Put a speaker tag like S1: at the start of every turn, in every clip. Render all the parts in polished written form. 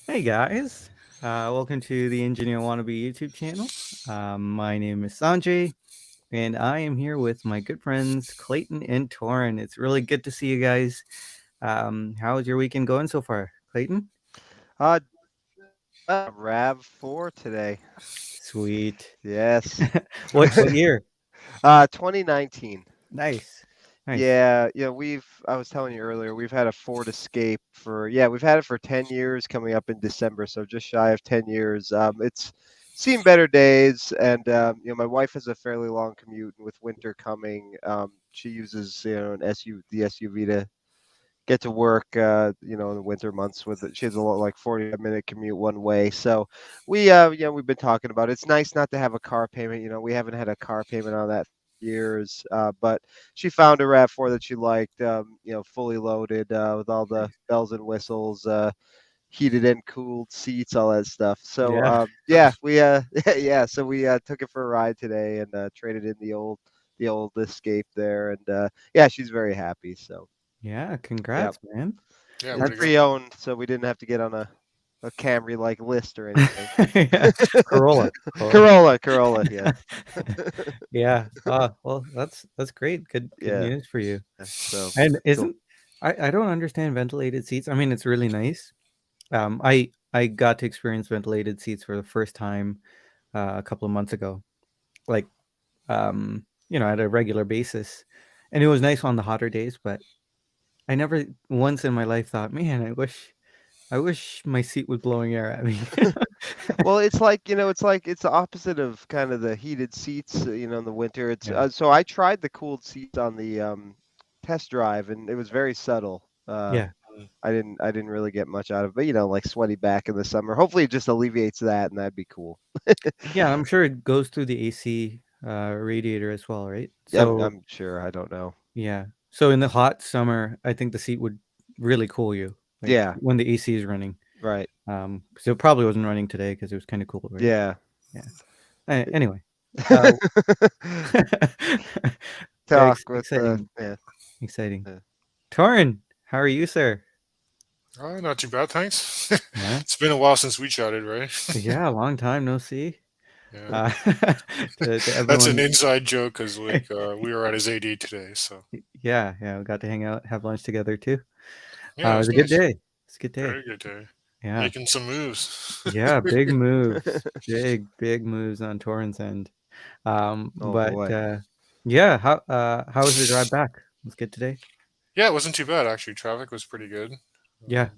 S1: Hey guys, welcome to the Engineer Wannabe YouTube channel. My name is Sanjay, and I am here with my good friends Clayton and Torin. It's really good to see you guys. How is your weekend going so far, Clayton?
S2: Doing well. Rav4 today.
S1: Sweet.
S2: Yes.
S1: What year?
S2: 2019.
S1: Nice, nice.
S2: Yeah, I was telling you earlier, we've had a Ford Escape we've had it for 10 years coming up in December, so just shy of 10 years. It's seen better days, and my wife has a fairly long commute, and with winter coming, she uses, the SUV to get to work, in the winter months with it. She has a lot, like 45-minute commute one way. So we've been talking about it. It's nice not to have a car payment. We haven't had a car payment on that for years. But she found a RAV4 that she liked, fully loaded, with all the bells and whistles, heated and cooled seats, all that stuff. So
S1: Yeah,
S2: yeah, we yeah, so we took it for a ride today and traded in the old Escape there, and yeah, she's very happy. So
S1: yeah.
S2: yeah.
S1: Congrats, man.
S3: Yeah,
S2: It's
S3: way to go.
S1: That's
S2: pre-owned, so we didn't have to get on a Camry like list or anything.
S1: yeah, Corolla, Corolla.
S2: Corolla, yes.
S1: Yeah. Well, that's great. Good
S2: Yeah.
S1: news for you.
S2: So
S1: And
S2: cool.
S1: isn't I don't understand ventilated seats. I mean, it's really nice. I got to experience ventilated seats for the first time a couple of months ago, like at a regular basis, and it was nice on the hotter days. But I never once in my life thought, man, I wish my seat was blowing air at me.
S2: Well, it's the opposite of kind of the heated seats, in the winter. It's
S1: Yeah,
S2: so I tried the cooled seats on the test drive, and it was very subtle.
S1: yeah,
S3: Mm.
S2: I didn't really get much out of it, but like sweaty back in the summer. Hopefully, it just alleviates that, and that'd be cool.
S1: yeah. I'm sure it goes through the AC radiator as well, right?
S2: I'm,
S1: So
S2: I'm sure. I don't know.
S1: yeah. So in the hot summer, I think the seat would really cool you, like
S2: Yeah.
S1: when the AC is running.
S2: Right.
S1: So it probably wasn't running today because it was kind of cool, right?
S2: Yeah.
S1: Yeah. Anyway, uh,
S2: Talk with
S1: exciting,
S2: yeah.
S1: exciting.
S2: Yeah.
S1: Torrin, how are you, sir?
S3: Not too bad, thanks.
S1: Yeah,
S3: It's been a while since we chatted, right?
S1: yeah. Long time no see.
S3: Yeah,
S1: Uh, to
S3: that's an
S1: everyone,
S3: inside joke because we were at his AD today, so
S1: yeah, yeah. We got to hang out, have lunch together too.
S3: yeah,
S1: It
S3: it
S1: was
S3: was
S1: a good
S3: nice.
S1: day. It's a good day.
S3: Very good day.
S1: Yeah,
S3: Making some moves.
S1: yeah. Big moves, big moves on Torrin's end.
S2: Oh
S1: But
S2: boy.
S1: yeah, how was the drive back? It was good today.
S3: Yeah, it wasn't too bad actually. Traffic was pretty good.
S1: Yeah,
S3: Um,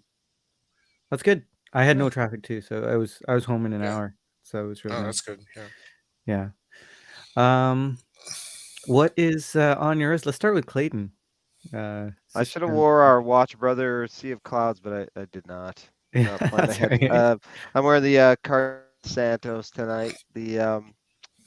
S1: that's good. I had
S3: yeah,
S1: no traffic too, so I was home in an
S3: yeah.
S1: hour, so it was really
S3: Oh,
S1: nice.
S3: that's good. Yeah.
S1: Yeah. Um, what is on yours? Let's start with Clayton.
S2: I
S1: Since
S2: should have
S1: you're
S2: wore our Watch Brother Sea of Clouds, but I did not. Did
S1: yeah,
S2: not plan
S1: that's
S2: ahead.
S1: right.
S2: I'm wearing the Santos tonight. The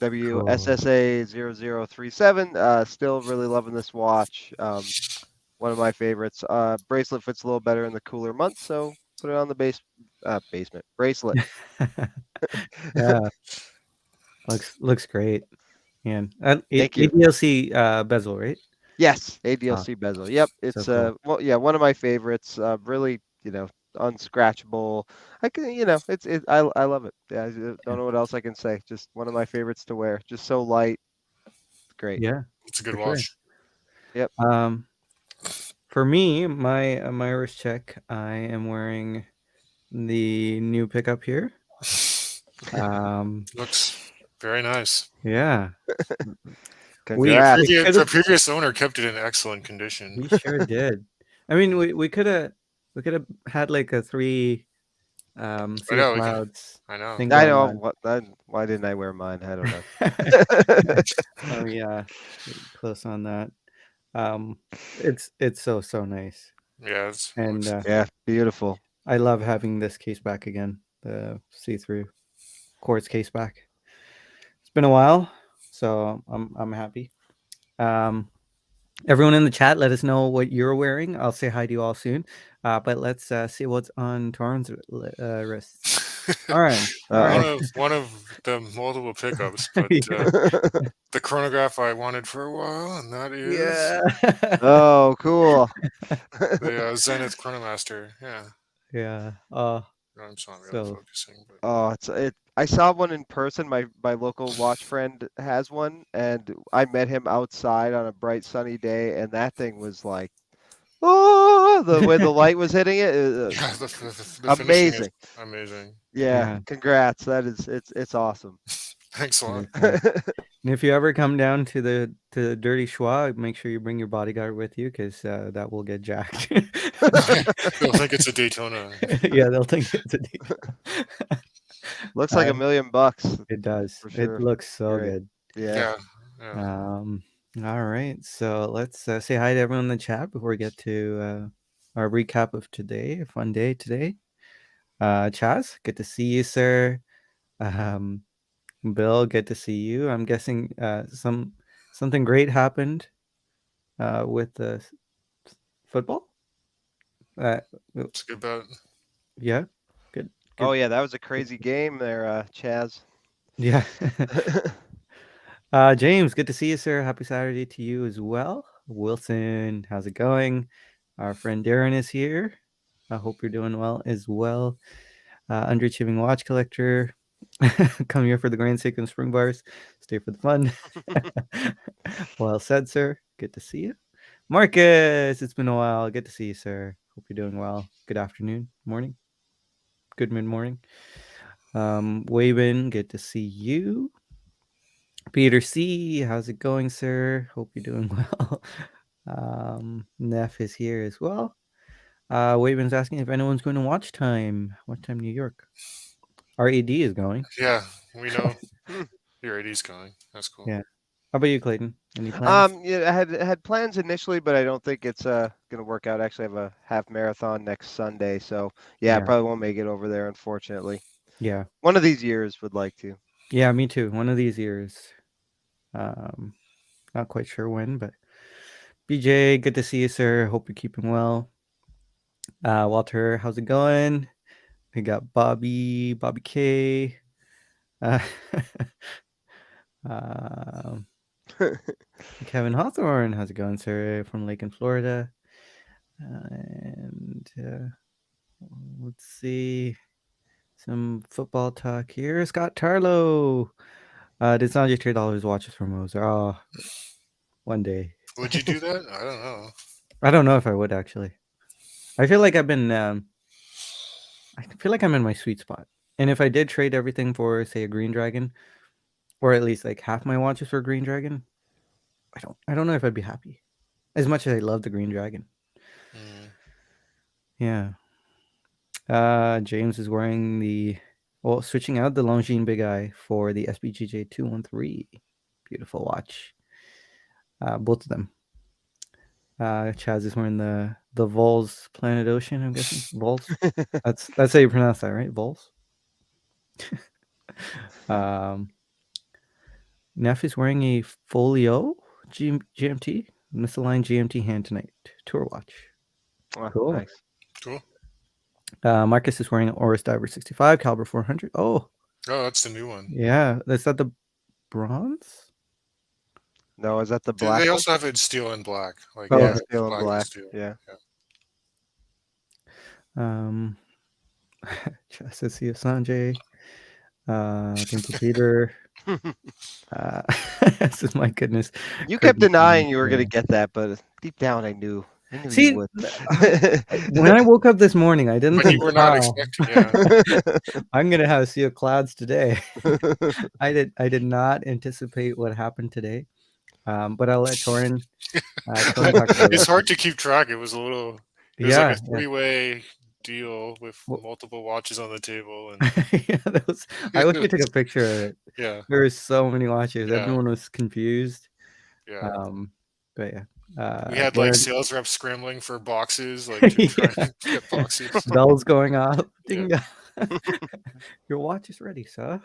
S1: Cool.
S2: WSSA0037. Still really loving this watch. One of my favorites. Bracelet fits a little better in the cooler months, so put it on the basement bracelet.
S1: Yeah, looks great. And
S2: Thank you.
S1: ADLC bezel, right?
S2: Yes,
S1: Ah,
S2: ADLC bezel. Yep,
S1: so
S2: it's
S1: cool.
S2: well, yeah, one of my favorites. Really, unscratchable. I love it. Yeah, don't
S1: Yeah,
S2: know what else I can say. Just one of my favorites to wear. Just so light. It's great.
S1: yeah,
S3: It's a good
S1: for sure.
S3: watch.
S2: Yep.
S1: Um, for me, my wrist check, I am wearing the new pickup here. Um,
S3: Looks very nice.
S1: yeah, we
S3: The
S1: we
S2: Congrats.
S1: could
S3: the
S1: have
S3: previous owner kept it in excellent condition.
S1: we sure did. I mean, we could have had like a three
S3: I
S1: sea of
S3: know we can.
S1: clouds
S3: I know.
S1: thing
S2: I
S1: going
S2: know
S1: on.
S2: what. Why didn't I wear mine? I don't know.
S1: Oh yeah, close on that. Um, it's so nice,
S3: Yeah, it
S1: and
S3: looks.
S2: Yeah, beautiful.
S1: I love having this case back again, the see-through quartz case back. It's been a while, so I'm happy. Um, Everyone in the chat, let us know what you're wearing. I'll say hi to you all soon. But let's see what's on Torrens' wrist. Torren, all
S2: Uh
S1: right.
S3: One of the multiple pickups, but
S1: Yeah.
S3: the chronograph I wanted for a while, and that is
S1: Yeah.
S2: oh. Oh, cool.
S3: the Zenith Chronomaster. Yeah,
S1: Yeah. Oh.
S3: No, I'm sorry, I'm
S1: So
S3: focusing, but
S2: Oh, it. I saw one in person. My local watch friend has one, and I met him outside on a bright sunny day, and that thing was like, oh, the way the light was hitting it,
S3: yeah, the finishing is
S2: amazing.
S3: amazing.
S2: Yeah,
S1: yeah,
S2: congrats. That is it's awesome.
S3: Thanks a
S1: it
S3: lot.
S1: is nice. And if you ever come down to the Dirty Schwa, make sure you bring your bodyguard with you, because that will get jacked.
S3: They'll think it's a Daytona.
S1: Yeah, they'll think it's a deal.
S2: Looks like
S1: Uh,
S2: $1,000,000
S1: it does.
S2: for
S1: It
S2: sure.
S1: looks so
S2: Great.
S1: good.
S2: Yeah.
S3: Yeah, yeah.
S1: Um, all right, so let's say hi to everyone in the chat before we get to our recap of today. A fun day today. Chaz, good to see you, sir. Um, Bill, good to see you. I'm guessing something great happened with the football. Uh,
S3: It's a good bet.
S1: yeah, good,
S2: Oh
S1: good,
S2: yeah, that was a
S1: good.
S2: crazy game there, Chaz.
S1: Yeah. James, good to see you, sir. Happy Saturday to you as well. Wilson, how's it going? Our friend Darren is here. I hope you're doing well as well. Underachieving watch collector. Come here for the Grand Seiko and Spring Bars. Stay for the fun. Well said, sir. Good to see you. Marcus, it's been a while. Good to see you, sir. Hope you're doing well. Good afternoon, morning, good mid morning. Waven, good to see you. Peter C, how's it going, sir? Hope you're doing well. Neff is here as well. Waven's asking if anyone's going to watch time. What time, New York? Our AD is going.
S3: Yeah, we know
S2: Hmm.
S3: your AD's going. That's cool.
S1: Yeah. How about you, Clayton? Any plans?
S2: Yeah, I had plans initially, but I don't think it's gonna work out. Actually, I have a half marathon next Sunday, so yeah, I
S1: Yeah.
S2: probably won't make it over there, unfortunately.
S1: Yeah.
S2: One of these years would like to.
S1: Yeah, me too. One of these years. Um, Not quite sure when, but BJ, good to see you, sir. Hope you're keeping well. Walter, how's it going? We got Bobby K. Uh, um, Kevin Hawthorne, how's it going, sir? From Lake in Florida. And let's see some football talk here. Scott Tarlow. Did Sanjay trade all his watches for Moser? Oh, one day.
S3: Would you do that? I don't know.
S1: I don't know if I would actually. I feel like I've been. I feel like I'm in my sweet spot. And if I did trade everything for, say, a Green Dragon, or at least like half my watches for a Green Dragon, I don't know if I'd be happy. As much as I love the Green Dragon.
S3: Mm.
S1: Yeah. James is wearing switching out the Longines Big Eye for the SBGJ 213. Beautiful watch. Both of them. Chaz is wearing the Vols Planet Ocean, I'm guessing. Vols. That's how you pronounce that, right? Vols. Neff is wearing a Folio GMT, misaligned GMT hand tonight. Tour watch.
S2: Oh,
S1: Cool.
S2: nice.
S3: Cool.
S1: Marcus is wearing an Oris Diver 65 caliber 400. Oh,
S3: Oh, that's the new one.
S1: yeah. Is that the bronze?
S2: No, is that the
S3: They
S2: black one?
S3: also have it steel and black. Like
S1: Oh,
S2: Yeah,
S1: okay.
S2: steel and
S3: black and
S2: black.
S3: steel.
S2: Yeah.
S1: Chaz says Sanjay. Thank you, Peter. This is my goodness.
S2: You
S1: Craig
S2: kept denying you were
S1: yeah.
S2: gonna get that, but deep down I knew you
S1: See,
S2: would.
S1: when I woke up this morning, I didn't
S3: When
S1: think,
S3: you were not
S1: wow,
S3: expecting, yeah.
S1: I'm gonna have a sea of clouds today. I did not anticipate what happened today. But I'll let Torin talk about
S3: It's
S1: that.
S3: hard to keep track. It was like
S1: Yeah,
S3: a
S1: yeah.
S3: three-way deal with
S1: Well,
S3: multiple watches on the table, and
S1: yeah, I wish we took a picture of it.
S3: yeah,
S1: There were so many watches.
S3: yeah,
S1: Everyone was confused.
S3: yeah.
S1: Um, but yeah.
S3: We had like
S1: Darren,
S3: sales reps scrambling for boxes, like to try
S1: yeah.
S3: and get boxes.
S1: Bells going off.
S3: Yeah,
S1: Ding. Your watch is ready, sir.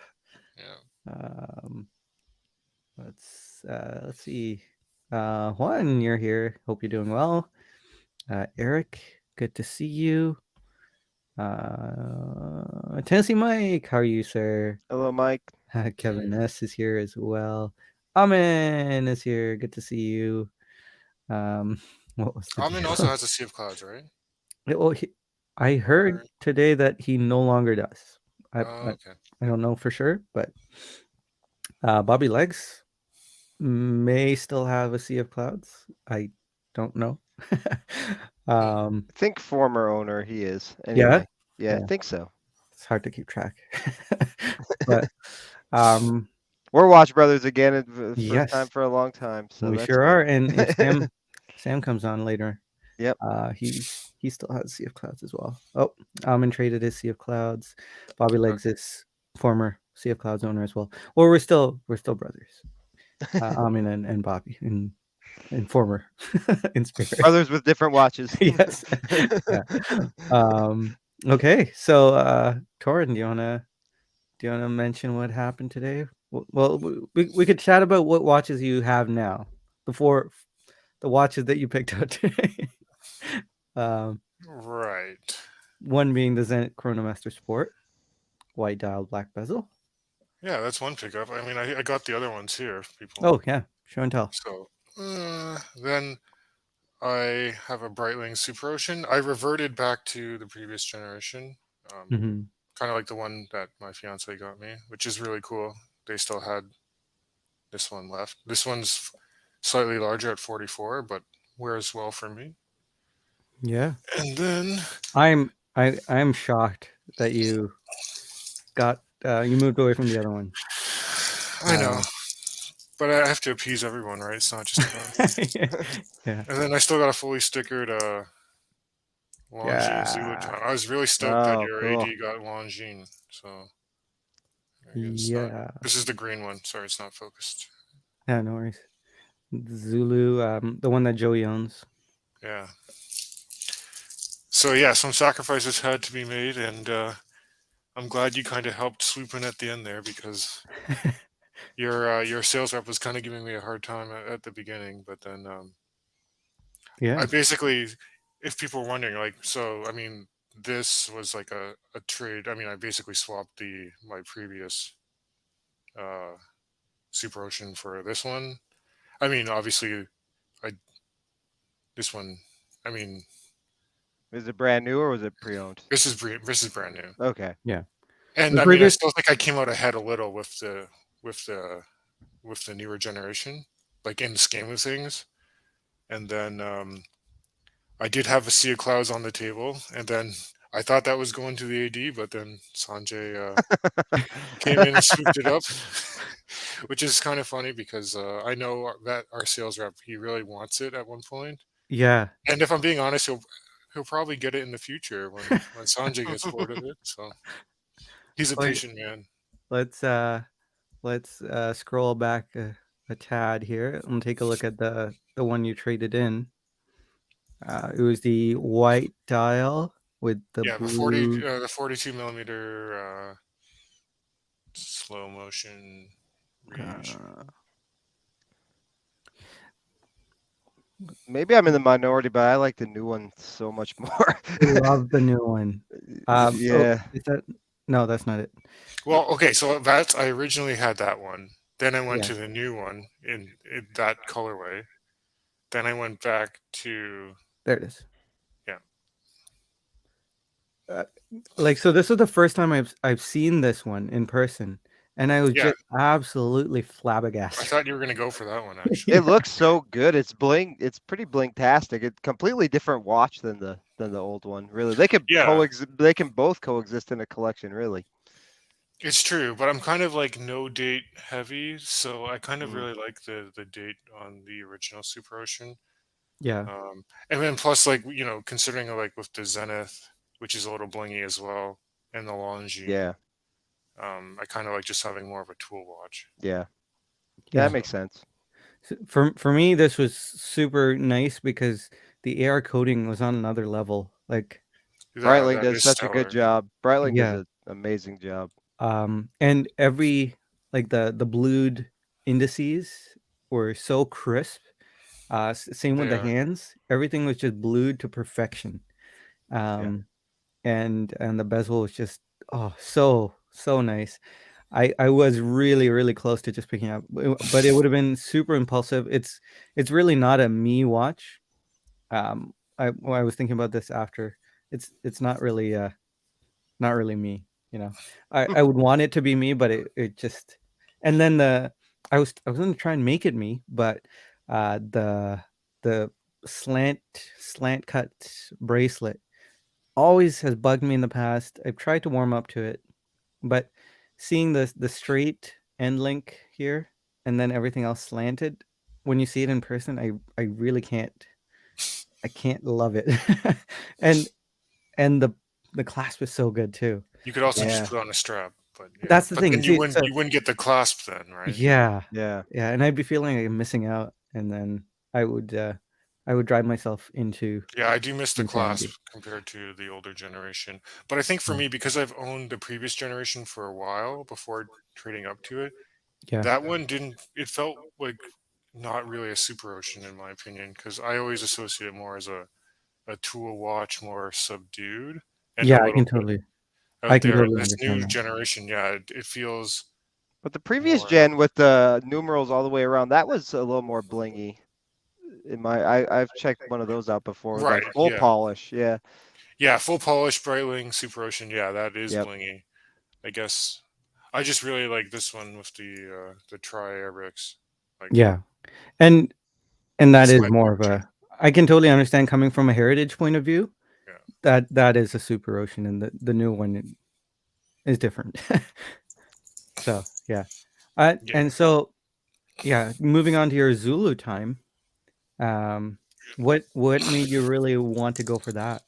S3: yeah.
S1: Um, let's see. Juan, you're here. Hope you're doing well. Eric, good to see you. Tennessee Mike, how are you, sir?
S2: Hello, Mike.
S1: Kevin S is here as well. Amen is here. Good to see you. What was the
S3: Almond
S1: deal?
S3: also has a sea of clouds, right?
S1: Well, I heard
S3: Or,
S1: today that he no longer does. I I,
S3: okay.
S1: I don't know for sure, but Bobby Legs may still have a Sea of Clouds. I don't know.
S3: Hmm.
S1: um,
S2: I think former owner he is.
S1: yeah,
S2: Anyway, yeah, I
S1: yeah,
S2: think so.
S1: it's hard to keep track. But um,
S2: We're Watch Brothers again for the first time
S1: yes,
S2: for a long time, so
S1: we
S2: that's
S1: sure are.
S2: good.
S1: And if Sam comes on later,
S2: Yep.
S1: he still has Sea of Clouds as well. Oh, Almond traded his Sea of Clouds. Bobby Legs
S3: Okay.
S1: is former Sea of Clouds owner as well. Well, we're still brothers. Almond and Bobby in former in spirit.
S2: Brothers with different watches.
S1: Yes. Yeah. Um, okay. So, Torin, do you wanna mention what happened today? Well, we could chat about what watches you have now, before the watches that you picked out today. Um,
S3: Right.
S1: one being the Zenit Chronomaster Sport, white dial, black bezel.
S3: Yeah, that's one pickup. I mean, I got the other ones here, people.
S1: Oh yeah, show and tell.
S3: So then I have a Breitling Super Ocean. I reverted back to the previous generation, um,
S1: Hmm.
S3: kind of like the one that my fiance got me, which is really cool. They still had this one left. This one's slightly larger at 44, but wears well for me.
S1: Yeah,
S3: And then
S1: I'm shocked that you moved away from the other one.
S3: I know, but I have to appease everyone, right? It's not just about me.
S1: Yeah,
S3: And then I still got a fully stickered Longines Zulu
S1: yeah,
S3: time. I was really stoked that
S2: Oh,
S3: your
S2: cool.
S3: AD got Longines. So it's not.
S1: yeah.
S3: This is the green one. Sorry, it's not focused.
S1: Yeah, no worries. Zulu, the one that Joey owns.
S3: Yeah. So yeah, some sacrifices had to be made, and I'm glad you kind of helped swoop in at the end there because your sales rep was kind of giving me a hard time at the beginning, but then I
S1: Yeah,
S3: basically, if people were wondering, like, so I mean, this was like a trade. I mean, I basically swapped the my previous uh, Super Ocean for this one. I mean, obviously, I this one. I mean,
S2: Is it brand new or was it pre-owned?
S3: this is brand new,
S2: Okay.
S1: yeah.
S3: and
S1: The
S3: I mean, I
S1: previous,
S3: still think I came out ahead a little with the with the newer generation, like in the scheme of things. And then I did have a Sea of Clouds on the table, and then I thought that was going to the AD, but then Sanjay came in and swooped it up, which is kind of funny because I know that our sales rep he really wants it at one point,
S1: yeah.
S3: and if I'm being honest, he'll probably get it in the future when Sanjay gets bored of it. So he's a
S1: Wait,
S3: patient man.
S1: let's scroll back a tad here and take a look at the one you traded in. It was the white dial with the
S3: Yeah,
S1: blue.
S3: the 42 millimeter slow motion reissue.
S1: Uh,
S2: Maybe I'm in the minority, but I like the new one so much more.
S1: I love the new one. Oh,
S2: Yeah.
S1: is that? No, that's not it.
S3: Well, okay, so that's I originally had that one. Then I went
S1: Yeah,
S3: to the new one in that colorway. Then I went back to
S1: there it is.
S3: yeah.
S1: Uh, like, so this is the first time I've seen this one in person, and I was
S3: Yeah,
S1: just absolutely
S3: I
S1: flabbergasted.
S3: thought you were gonna go for that one actually.
S2: It
S1: Yeah.
S2: looks so good. It's pretty blinktastic. It's completely different watch than the old one. Really.
S3: Yeah,
S2: They can both coexist in a collection, really.
S3: it's true, but I'm kind of like no date heavy, so I kind of
S2: Mm,
S3: really like the date on the original Super Ocean.
S1: Yeah.
S3: And then plus like considering like with the Zenith, which is a little blingy as well, and the Longines,
S2: yeah.
S3: I kind of like just having more of a tool watch.
S2: Yeah. That
S1: Yeah.
S3: So
S2: makes sense.
S1: For me, this was super nice because the AR coding was on another level. Like,
S2: Breitling
S3: that
S2: does
S3: is
S2: such a good
S3: stellar.
S2: job. Breitling does
S1: yeah.
S2: an amazing job.
S1: And every, like, the blued indices were so crisp. Same with
S3: They
S1: the
S3: are.
S1: hands. Everything was just blued to perfection.
S2: Yeah.
S1: Um, and the bezel was just, oh, so nice. I was really close to just picking up, but it would have been super impulsive. It's really not a me watch. I was thinking about this after. it's not really me, you know. I would want it to be me, but it just, and then I was gonna try and make it me, but the slant slant cut bracelet always has bugged me in the past. I've tried to warm up to it, but seeing the straight end link here and then everything else slanted, when you see it in person, I really can't love it. and and the clasp is so good too.
S3: You could also just
S2: Yeah.
S3: put on a strap, but yeah.
S1: That's the
S3: But
S1: thing.
S3: then
S1: See, so
S3: you wouldn't get the clasp then, right?
S1: yeah,
S2: Yeah.
S1: yeah, and I'd be feeling like I'm missing out, and then I would drive myself into
S3: Yeah, I do miss the clasp
S1: insanity.
S3: compared to the older generation. But I think for
S1: Yeah,
S3: me, because I've owned the previous generation for a while before trading up to it,
S1: yeah,
S3: that one didn't, it felt like not really a super ocean in my opinion, because I always associate it more as a tool watch, more subdued and
S1: yeah.
S3: a little bit
S1: I
S3: out
S1: can
S3: there. And
S1: totally
S3: this
S1: understand
S3: new
S1: that.
S3: generation, yeah, it feels
S2: But the previous
S3: more,
S2: gen with the numerals all the way around, that was a little more blingy. I've checked one of those out before with
S3: right.
S2: like full
S3: Yeah.
S2: polish. Yeah.
S3: Yeah. Full polish, Breitling, Super Ocean. Yeah, that is
S2: Yep.
S3: blingy. I guess I just really like this one with the tri airbricks. Like
S1: Yeah, and that
S3: it's
S1: is
S3: my
S1: more of
S3: favorite.
S1: a. I can totally understand coming from a heritage point of view.
S3: Yeah.
S1: That is a super ocean, and the new one is different. So yeah,
S3: Yeah.
S1: and so yeah, moving on to your Zulu time. What made you really want to go for that?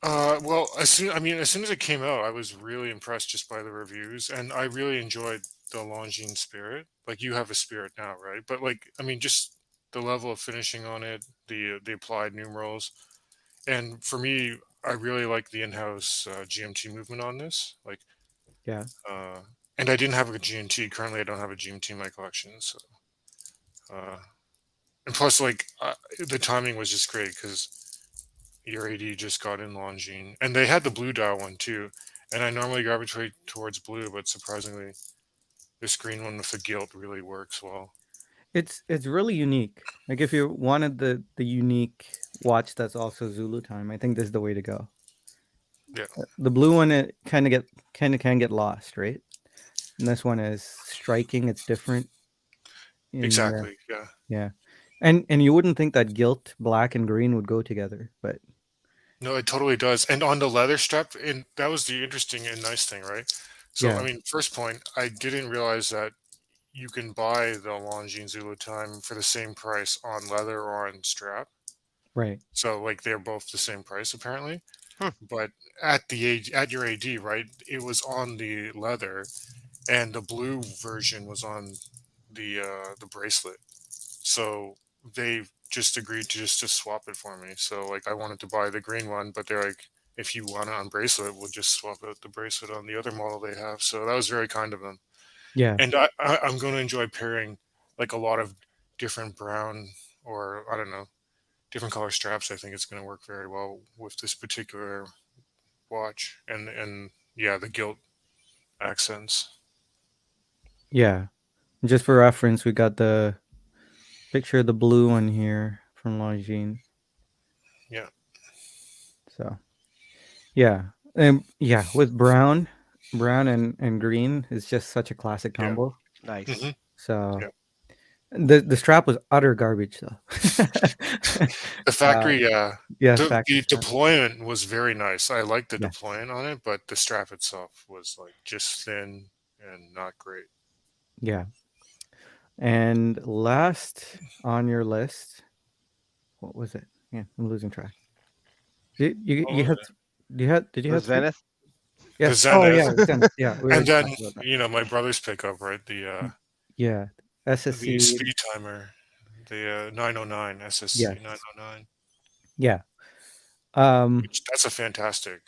S3: Well, as soon as it came out, I was really impressed just by the reviews, and I really enjoyed the Longines Spirit. Like you have a Spirit now, right? But like, I mean, just the level of finishing on it, the applied numerals, and for me, I really like the in-house GMT movement on this. Like,
S1: Yeah,
S3: uh, and I didn't have a GMT. Currently, I don't have a GMT in my collection, so. And plus, like the timing was just great because your AD just got in Longines, and they had the blue dial one too. And I normally gravitate towards blue, but surprisingly, this green one with the gilt really works well.
S1: it's really unique. Like if you wanted the unique watch that's also Zulu time, I think this is the way to go.
S3: Yeah,
S1: The blue one, it kind of can get lost, right? And this one is striking. It's different in the
S3: exactly. Yeah,
S1: yeah, and you wouldn't think that gilt black and green would go together, but
S3: no, it totally does. And on the leather strap, and that was the interesting and nice thing, right? So,
S1: yeah,
S3: I mean, first point, I didn't realize that you can buy the Longines Zulu Time for the same price on leather or on strap.
S1: right,
S3: So, like, they're both the same price apparently.
S2: Hmm.
S3: But at your AD, right? It was on the leather, and the blue version was on the bracelet. So they just agreed to just to swap it for me. So like I wanted to buy the green one, but they're like, if you want it on bracelet, we'll just swap out the bracelet on the other model they have. So that was very kind of them.
S1: yeah,
S3: And I'm going to enjoy pairing like a lot of different brown or I don't know different color straps. I think it's going to work very well with this particular watch and yeah, the gilt accents.
S1: yeah. Just for reference, we got the picture of the blue one here from Longines.
S3: Yeah.
S1: So yeah, yeah, with brown and green is just such a classic
S3: Yeah.
S1: combo.
S2: Nice.
S3: Hmm.
S1: So
S3: Yeah.
S1: the strap was utter garbage though.
S3: The
S1: uh,
S3: factory,
S1: yeah,
S3: the
S1: factory strap.
S3: deployment was very nice. I liked the
S1: Yes.
S3: deployment on it, but the strap itself was like just thin and not great.
S1: Yeah. And last on your list, what was it? Yeah, I'm losing track.
S3: What
S1: You
S3: was
S1: had
S3: it?
S1: Did you
S2: The
S1: have three?
S2: Zenith.
S3: The
S1: Yes. Oh yeah,
S3: Zenith,
S1: Zenith. Yeah, we
S3: and
S1: already
S3: then
S1: talked about that.
S3: my brother's pickup, right?
S1: Yeah,
S3: The
S1: SSC.
S3: speed timer, the 909 SSC
S1: Yes.
S3: 909.
S1: Yeah. Um.
S3: Which that's a fantastic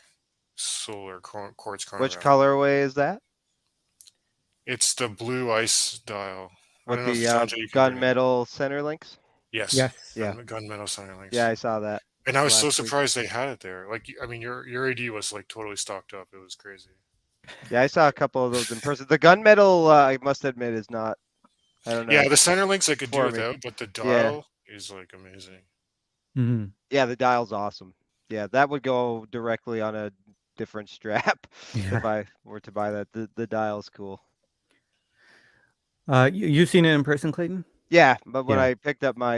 S3: solar quartz
S2: Which
S3: chronograph.
S2: colorway is that?
S3: It's the blue ice dial. I
S2: With
S3: don't know if
S2: the
S3: Sanjay you can bring it up.
S2: gunmetal center links?
S3: Yes,
S1: Yes.
S2: Yeah.
S3: gunmetal center
S2: Yeah,
S3: links.
S2: I saw that
S3: And I was so
S2: last week.
S3: surprised they had it there. Like, I mean, your AD was like totally stocked up. It was crazy.
S2: Yeah, I saw a couple of those in person. The gunmetal, I must admit, is not. I don't
S3: Yeah,
S2: know
S3: the center links I could do
S2: for me.
S3: without, but the
S2: Yeah,
S3: dial is like amazing.
S1: Hmm.
S2: yeah, the dial's awesome. Yeah, that would go directly on a different strap
S1: Yeah.
S2: if I were to buy that. The dial's cool.
S1: You've seen it in person, Clayton?
S2: Yeah, but when
S1: Yeah.
S2: I picked up my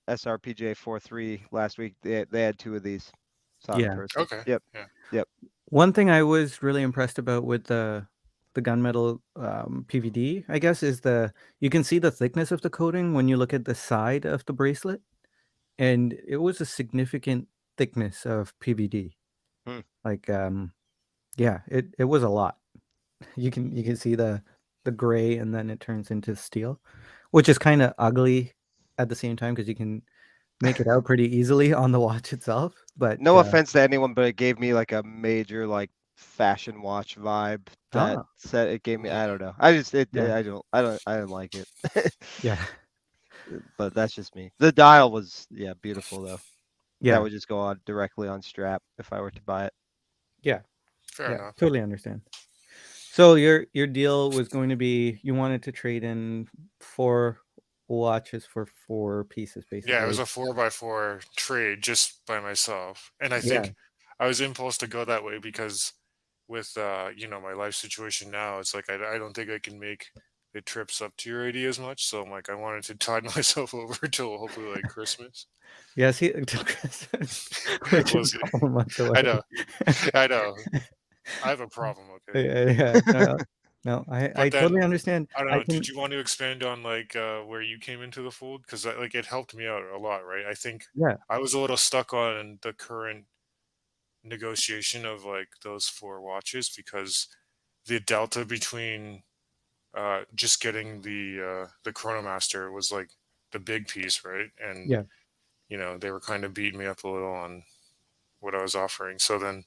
S2: SRPJ 43 last week, they had two of these. Saw it in
S1: Yeah.
S2: person.
S3: Okay.
S2: Yep.
S3: Yeah.
S2: Yep.
S1: One thing I was really impressed about with the gunmetal PVD, I guess, is you can see the thickness of the coating when you look at the side of the bracelet, and it was a significant thickness of PVD.
S2: Hmm.
S1: Like, yeah, it was a lot. You can see the gray, and then it turns into steel, which is kind of ugly at the same time because you can make it out pretty easily on the watch itself. But
S2: No offense to anyone, but it gave me like a major like fashion watch vibe. That
S1: ah,
S2: set it gave me. I
S3: Mm.
S2: don't know. I just
S1: yeah,
S2: I didn't like it.
S1: yeah,
S2: But that's just me. The dial was beautiful though. That
S1: yeah,
S2: would just go on directly on strap if I were to buy it.
S1: yeah,
S3: Fair
S1: yeah.
S3: enough.
S1: Totally understand. So your deal was going to be you wanted to trade in 4 watches for 4 pieces,
S3: Yeah, it was
S1: basically.
S3: a 4x4 trade just by myself, and I
S1: Yeah,
S3: think I was impulsed to go that way because with my life situation now, it's like I don't think I can make the trips up to your 80 as much. So I'm like I wanted to tide myself over till hopefully like Christmas.
S1: yeah. See, till Christmas, which
S3: We'll
S1: is
S3: see.
S1: a couple months away.
S3: I know, I know. I have a problem. Okay,
S1: Yeah, yeah. No, no, I
S3: but then
S1: totally understand.
S3: I don't
S1: I
S3: know. Did
S1: can,
S3: you want to expand on like where you came into the fold? Because like it helped me out a lot, right? I think
S1: yeah,
S3: I was a little stuck on the current negotiation of like those 4 watches because the delta between just getting the Chronomaster was like the big piece, right? And
S1: yeah,
S3: they were kind of beating me up a little on what I was offering. So then,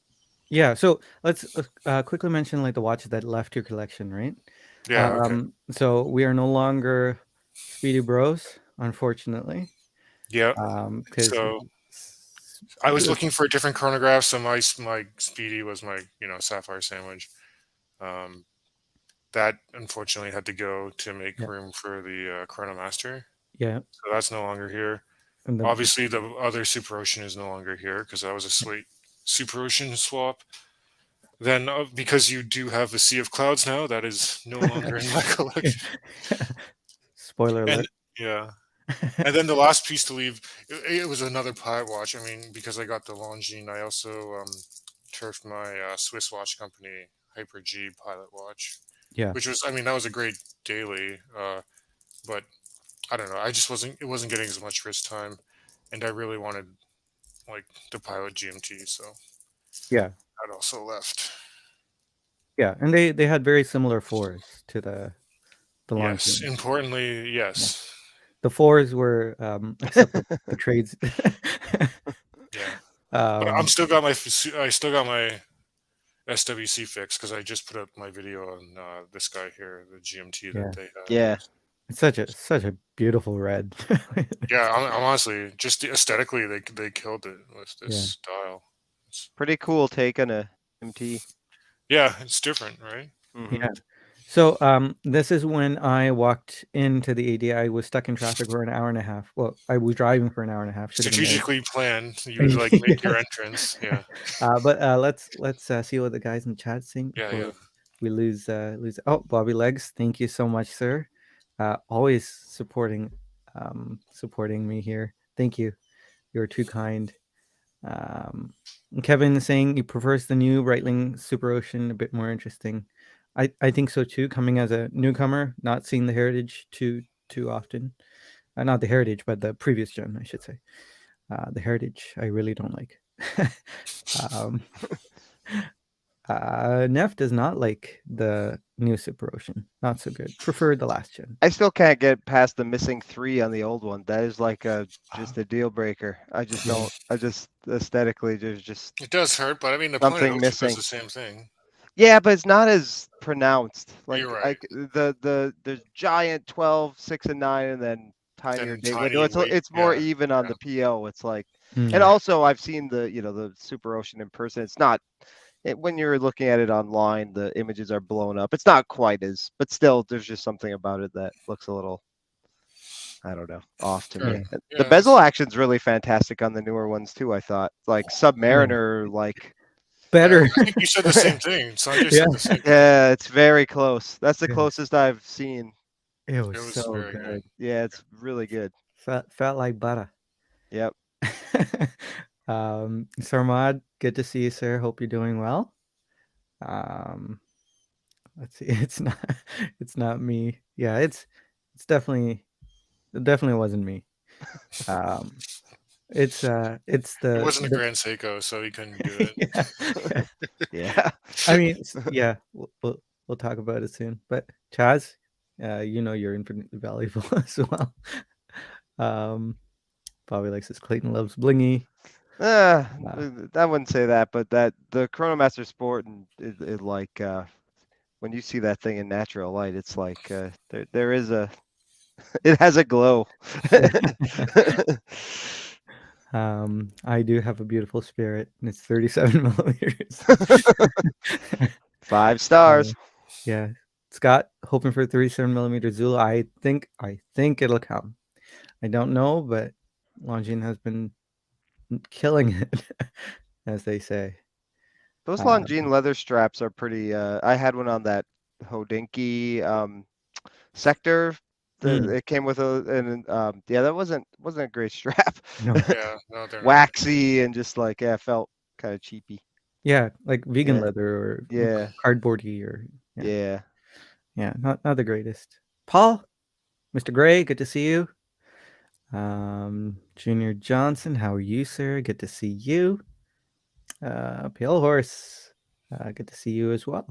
S1: yeah. So let's quickly mention like the watches that left your collection, right?
S3: yeah, okay,
S1: So we are no longer Speedy Bros, unfortunately,
S3: yeah.
S1: because
S3: So I was looking for a different chronograph. So my Speedy was my Sapphire Sandwich. Um, that unfortunately had to go to make
S1: yeah,
S3: room for the Chronomaster.
S1: yeah,
S3: So that's no longer here.
S1: and
S3: Obviously, the other Super Ocean is no longer here because that was a sweet Super Ocean swap. Then, because you do have a Sea of Clouds now, that is no longer in my collection.
S1: spoiler
S3: And
S1: alert.
S3: yeah, and then the last piece to leave, it was another pilot watch. I mean, because I got the Longines, I also turfed my Swiss watch company Hyper G pilot watch,
S1: Yeah,
S3: which was, I mean, that was a great daily, but I don't know, I just wasn't, it wasn't getting as much wrist time, and I really wanted like the pilot GMT, so
S1: yeah,
S3: that also left.
S1: yeah, and they had very similar fours to the
S3: Yes,
S1: Longines.
S3: importantly,
S1: Yeah.
S3: yes,
S1: The fours were except the trades.
S3: yeah. But
S1: um,
S3: I still got my SWC fix because I just put up my video on this guy here, the GMT that
S1: yeah,
S3: they had.
S2: Yeah.
S1: it's such a beautiful red.
S3: Yeah, I'm honestly just aesthetically they killed it with this
S1: Yeah.
S3: style. It's,
S2: Pretty cool take on a MT.
S3: yeah, it's different, right?
S2: Hmm.
S1: Yeah. So, this is when I walked into the AD. I was stuck in traffic for an hour and a half. Well, I was driving for an hour and a half. Should have been there.
S3: Strategically planned. You would like make your
S1: Yes.
S3: entrance. Yeah,
S1: But let's see what the guys in chat think
S3: yeah,
S1: before
S3: yeah.
S1: we lose. Oh, Bobby Legs, thank you so much, sir. Always supporting me here. Thank you. You're too kind. Um, Kevin is saying he prefers the new Breitling Super Ocean, a bit more interesting. I think so too. Coming as a newcomer, not seeing the Heritage too often. Not the Heritage, but the previous gen, I should say. The Heritage, I really don't like. um, Neff does not like the new Super Ocean. Not so good. Prefer the last gen.
S2: I still can't get past the missing three on the old one. That is like just a deal breaker. I just
S1: Yeah,
S2: don't. I just aesthetically there's just
S3: It does hurt, but I mean, the Planet
S2: something
S3: Ocean does
S2: missing.
S3: the same thing.
S2: Yeah, but it's not as pronounced.
S3: You're right.
S2: Like the giant 12, 6, and 9, and then tinier
S3: Then
S2: date window.
S3: tiny weight.
S2: It's more
S3: Yeah,
S2: even on
S3: yeah.
S2: the PO. It's like, and
S1: yeah,
S2: also I've seen the Super Ocean in person. It's not when you're looking at it online, the images are blown up. It's not quite as, but still, there's just something about it that looks a little. I don't know, off to
S3: Right.
S2: me.
S1: Yeah.
S2: The
S3: Yeah,
S2: bezel action's really fantastic on the newer ones too. I thought like Submariner, like
S3: yeah.
S1: Better.
S3: I think you said the same thing. Sanjay
S1: Yeah.
S3: said the same thing.
S2: yeah, it's very close. That's the
S1: Yeah.
S2: closest I've seen.
S1: It was
S3: It was
S1: so
S3: very good.
S1: good.
S2: Yeah, it's really good.
S1: Felt like butter.
S2: Yep.
S1: Sarmad, good to see you, sir. Hope you're doing well. Um, let's see. It's not me. Yeah, it's definitely it definitely wasn't me. Um, it's
S3: It
S1: the
S3: wasn't a
S1: the
S3: Grand Seiko, so he couldn't do it.
S1: yeah, yeah.
S2: Yeah.
S1: I mean, yeah, we'll talk about it soon. But Chaz, you're infinitely valuable as well. Um, Bobby likes his Clayton loves blingy.
S2: Uh,
S1: Uh,
S2: I wouldn't say that, but that the Chronomaster Sport and it like when you see that thing in natural light, it's like there is a it has a glow.
S1: I do have a beautiful spirit, and it's 37 millimeters.
S2: 5 stars.
S1: Yeah, Scott, hoping for 37 millimeter Zulu. I think it'll come. I don't know, but Longines has been killing it, as they say.
S2: Those
S1: Uh,
S2: Longines leather straps are pretty. I had one on that Hodinky sector.
S1: mm,
S2: It came with yeah, that wasn't a great strap.
S1: no,
S3: Yeah, no, they're not.
S2: Waxy and just like yeah, felt kind of cheapy.
S1: yeah, like vegan
S2: Yeah,
S1: leather or
S2: yeah,
S1: cardboardy or yeah,
S2: yeah.
S1: yeah, not the greatest. Paul, Mr. Gray, good to see you. Junior Johnson, how are you, sir? Good to see you. Pale Horse, good to see you as well.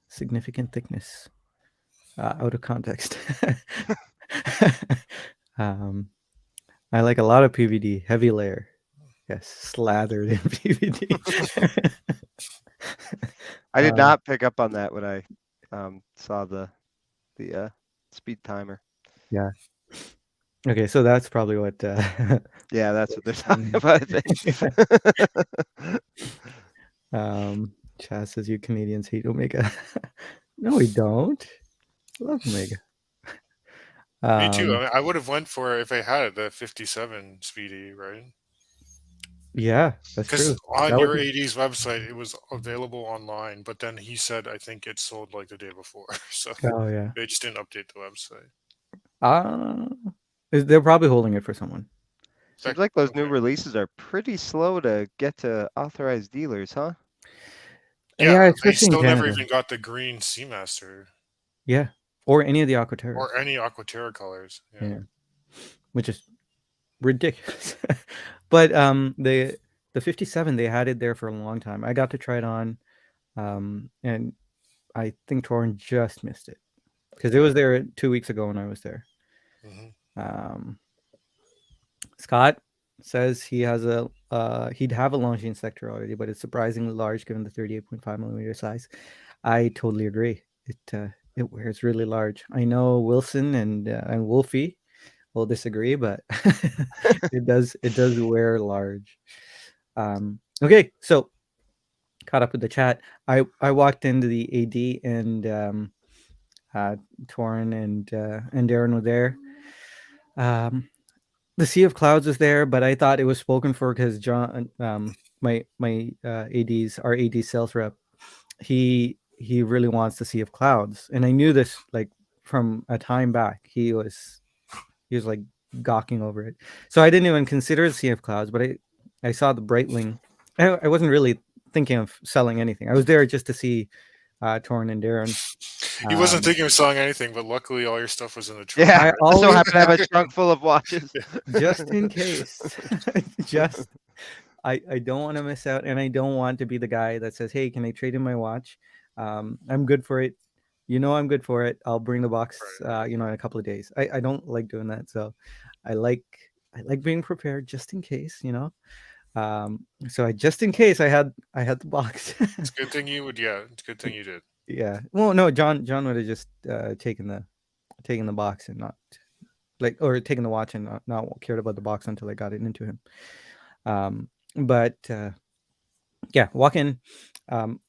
S1: Significant thickness, out of context. um, I like a lot of PVD, heavy layer. Yes, slathered in PVD.
S2: I did not pick up on that when I saw the speed timer.
S1: Yeah. Okay, so that's probably what.
S2: Yeah, that's what they're talking about, I think.
S1: Chaz says you Canadians hate Omega. No, we don't. Love Omega.
S3: Me too. I
S1: Um,
S3: mean, I would have went for it if I had the 57 Speedy, right?
S1: yeah, that's
S3: Because
S1: true.
S3: on
S1: That would
S3: your
S1: be.
S3: 80s website, it was available online, but then he said I think it sold like the day before, so
S1: Oh yeah.
S3: they just didn't update the website.
S1: Uh, they're probably holding it for someone.
S2: Seems like those new
S3: Okay.
S2: releases are pretty slow to get to authorized dealers, huh?
S3: Yeah,
S1: Yeah,
S3: they
S1: especially in
S3: still never
S1: Canada.
S3: even got the green Seamaster
S1: Yeah, or any of the Aquaterras.
S3: or any Aquaterra colors. Yeah.
S1: Yeah, which is ridiculous. But the 57 they had it there for a long time. I got to try it on, and I think Torrin just missed it because it was there 2 weeks ago when I was there.
S3: Hmm.
S1: Um, Scott says he'd have a Longines sector already, but it's surprisingly large given the 38.5 millimeter size. I totally agree. It wears really large. I know Wilson and Wolfie will disagree, but it does wear large. Okay, so caught up with the chat. I walked into the AD and Torrin and Darren were there. The Sea of Clouds was there, but I thought it was spoken for because John, my our AD sales rep, he really wants the Sea of Clouds, and I knew this like from a time back. He was like gawking over it, so I didn't even consider the Sea of Clouds, but I saw the Breitling. I wasn't really thinking of selling anything. I was there just to see Torrin and Darren.
S3: He wasn't
S1: Um,
S3: thinking of selling anything, but luckily all your stuff was in the trunk.
S2: Yeah,
S1: I
S2: I so
S1: always
S2: happen to have a trunk full of watches.
S1: just in case, just I don't want to miss out, and I don't want to be the guy that says, "Hey, can I trade in my watch? I'm good for it. I'm good for it. I'll bring the box,
S3: Right.
S1: in a couple of days." I don't like doing that, so I like I like being prepared just in case. So just in case I had the box.
S3: It's a good thing you would. Yeah, it's a good thing you did.
S1: Yeah. Well, no, John would have just taken the box and not like or taken the watch and not cared about the box until I got it into him. But yeah, walk in, and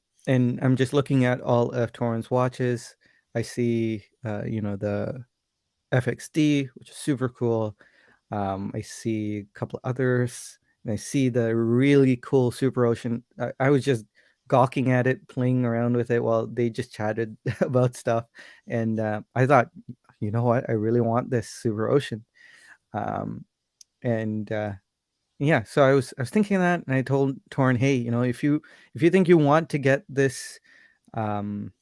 S1: I'm just looking at all of Torrance watches. I see, the FXD, which is super cool. I see a couple others, and I see the really cool Super Ocean. I was just gawking at it, playing around with it while they just chatted about stuff, and I thought, you know what, I really want this Super Ocean. Um, and Yeah, so I was thinking of that, and I told Torn, hey, if you think you want to get this, um,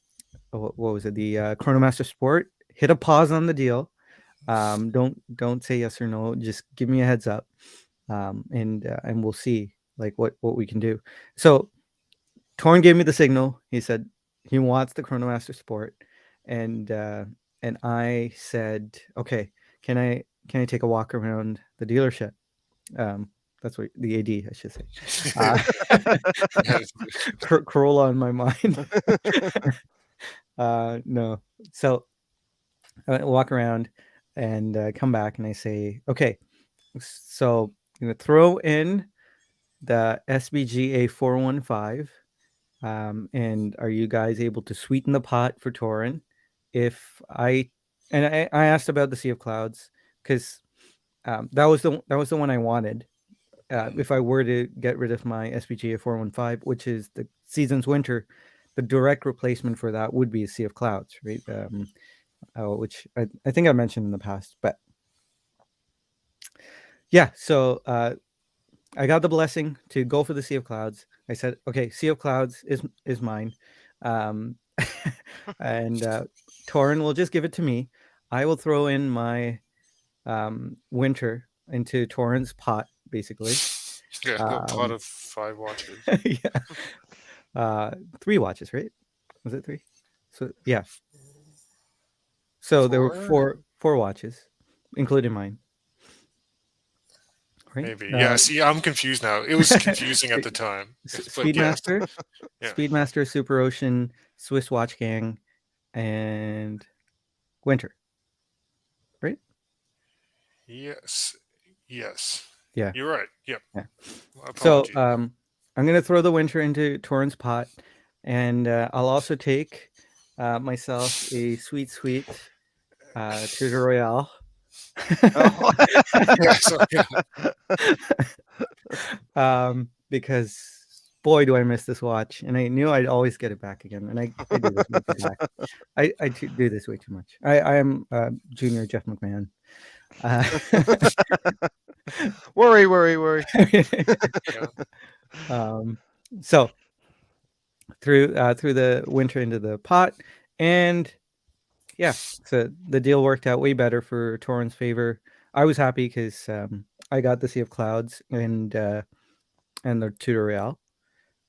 S1: what was it, the Chronomaster Sport, hit a pause on the deal. Don't say yes or no. Just give me a heads up, and we'll see like what we can do. So Torn gave me the signal. He said he wants the Chronomaster Sport, and uh, and I said, okay, can I take a walk around the dealership? Um, that's what the AD, I should say. Uh,
S3: Yeah,
S1: Corolla on my mind. No. So I walk around and come back, and I say, okay, so I'm going to throw in the SBGA 415. And are you guys able to sweeten the pot for Torin? If I and I asked about the Sea of Clouds because that was the one I wanted. If I were to get rid of my SPGA 415, which is the Seasons Winter, the direct replacement for that would be a Sea of Clouds, right? Which I think I mentioned in the past. But yeah, so I got the blessing to go for the Sea of Clouds. I said, okay, Sea of Clouds is mine. Um, and Torin will just give it to me. I will throw in my winter into Torin's pot, basically.
S3: yeah, a pot
S1: Um,
S3: of 5 watches.
S1: yeah. 3 watches, right? Was it 3? So yeah. So there were
S3: 4?
S1: four watches, including mine, right?
S3: Maybe. Yeah, see, I'm confused now. It was confusing at the time. But yes.
S1: Speedmaster,
S3: Yeah.
S1: Speedmaster, Super Ocean, Swiss Watch Gang, and Winter, right?
S3: Yes. Yes.
S1: Yeah.
S3: You're right. Yep.
S1: Yeah. So
S3: Apologies.
S1: I'm gonna throw the Winter into Torrance pot, and I'll also take myself a sweet Tudor Royale.
S2: Oh.
S3: Yeah, so, yeah.
S1: Because boy, do I miss this watch, and I knew I'd always get it back again, and I do this way too back. Do this way too much. I am junior Jeff McMahon.
S2: Worry.
S3: Yeah.
S1: So through the Winter into the pot, and yeah, so the deal worked out way better for Torrens' favor. I was happy because I got the Sea of Clouds and the tutorial,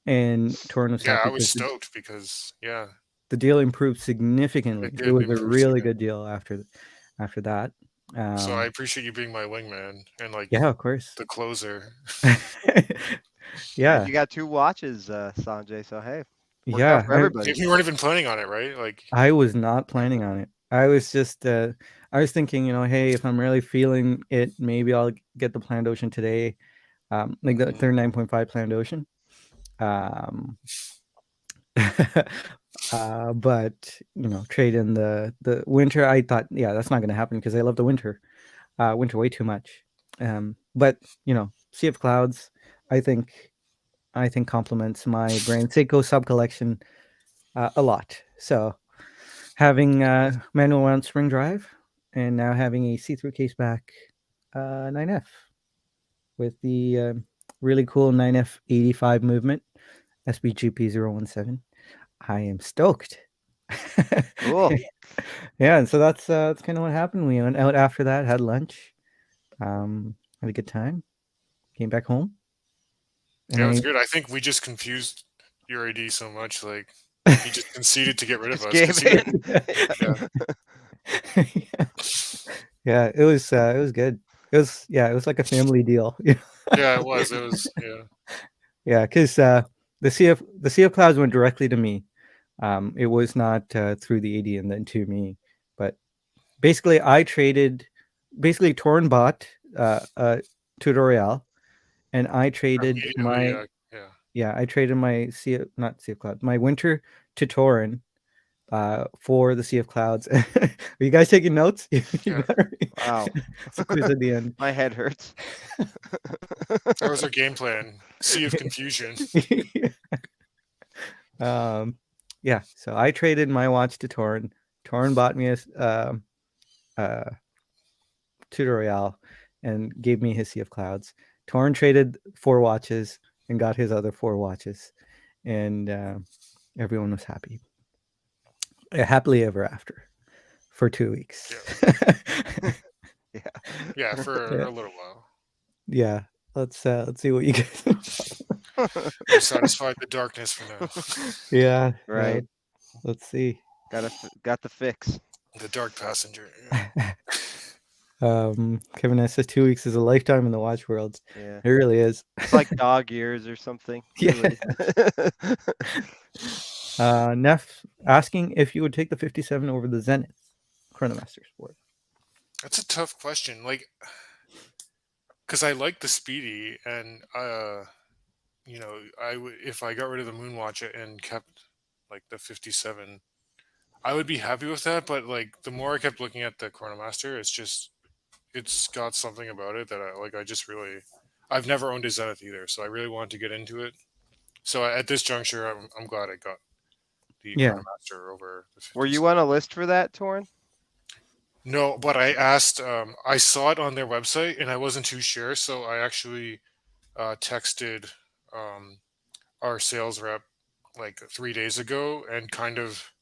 S1: and Torrens was
S3: Yeah,
S1: happy
S3: I was
S1: because
S3: stoked because, yeah,
S1: the deal improved significantly.
S3: it
S1: It
S3: did
S1: was a
S3: improve
S1: really
S3: significantly.
S1: good deal after that.
S3: So I appreciate you being my wingman and, like,
S1: Yeah, of course.
S3: the closer.
S1: Yeah,
S2: You got 2 watches, Sanjay. So hey, worked
S1: yeah.
S2: out for everybody.
S3: You weren't even planning on it, right? Like,
S1: I was not planning on it. I was just I was thinking, hey, if I'm really feeling it, maybe I'll get the Planned Ocean today. Like the 39.5 Planned Ocean. But trade in the Winter. I thought, yeah, that's not going to happen because I love the Winter way too much. But Sea of Clouds, I think complements my brand Seiko sub collection a lot. So having manual wound spring drive, and now having a see-through case back 9F with the really cool 9F 85 movement SBGP 017. I am stoked.
S2: Cool.
S1: Yeah, and so that's kind of what happened. We went out after that, had lunch, had a good time, came back home, and
S3: yeah, it was
S1: I
S3: good. I think we just confused your AD so much, like, he just conceded to get rid of
S2: Just
S3: us because
S2: gave
S3: he,
S2: in.
S1: yeah. Yeah, it was good. It was like a family deal.
S3: yeah, it was, yeah.
S1: Yeah, because the Sea of Clouds went directly to me. It was not through the AD and then to me, but basically Torn bought tutorial, and I traded
S3: Immediately, yeah.
S1: my Sea not Sea of Clouds, my Winter to Torin, for the Sea of Clouds. Are you guys taking notes? You
S3: Yeah,
S1: better.
S2: Wow.
S1: It's a quiz at the end.
S2: My head hurts.
S3: that was our game plan. Sea of confusion.
S1: Yeah. So I traded my watch to Torn. Torn bought me a uh, tutorial and gave me his Sea of Clouds. Torn traded 4 watches and got his other 4 watches, and everyone was happy. Happily ever after for 2 weeks.
S3: Yeah,
S2: Yeah.
S3: yeah, for
S1: Yeah.
S3: a little while.
S1: Yeah. Let's see what you guys.
S3: We satisfied the darkness for now.
S1: Yeah.
S2: Right.
S1: Let's see.
S2: Got the fix.
S3: The dark passenger.
S1: Kevin S says 2 weeks is a lifetime in the watch world.
S2: Yeah.
S1: It really is.
S2: It's like dog years or something.
S1: Yeah.
S2: Really.
S1: Neff asking if you would take the 57 over the Zenith Chronomaster Sport.
S3: That's a tough question. Like, because I like the Speedy, and if I got rid of the Moonwatch and kept like the 57, I would be happy with that. But like, the more I kept looking at the Chronomaster, it's got something about it that I like. I've never owned a Zenith either, so I really wanted to get into it. So at this juncture, I'm glad I got the Chronomaster over the 57.
S2: Were you on a list for that, Torn?
S3: No, but I asked. I saw it on their website, and I wasn't too sure, so I actually texted our sales rep like 3 days ago, and kind of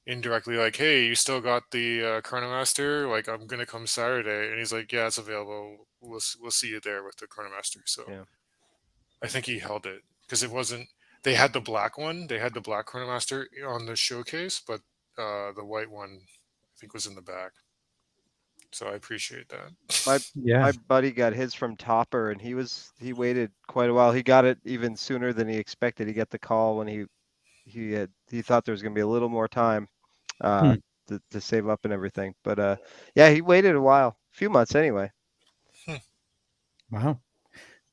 S3: indirectly like, "Hey, you still got the Chronomaster? Like, I'm gonna come Saturday," and he's like, "Yeah, it's available. We'll see you there with the Chronomaster." So
S2: Yeah.
S3: I think he held it because it wasn't. They had the black one. They had the black Chronomaster on the showcase, but the white one I think was in the back. So I appreciate that.
S2: My buddy got his from Topper, and he waited quite a while. He got it even sooner than he expected. He got the call when he thought there was going to be a little more time to save up and everything. But yeah, he waited a while, a few months anyway.
S1: Wow.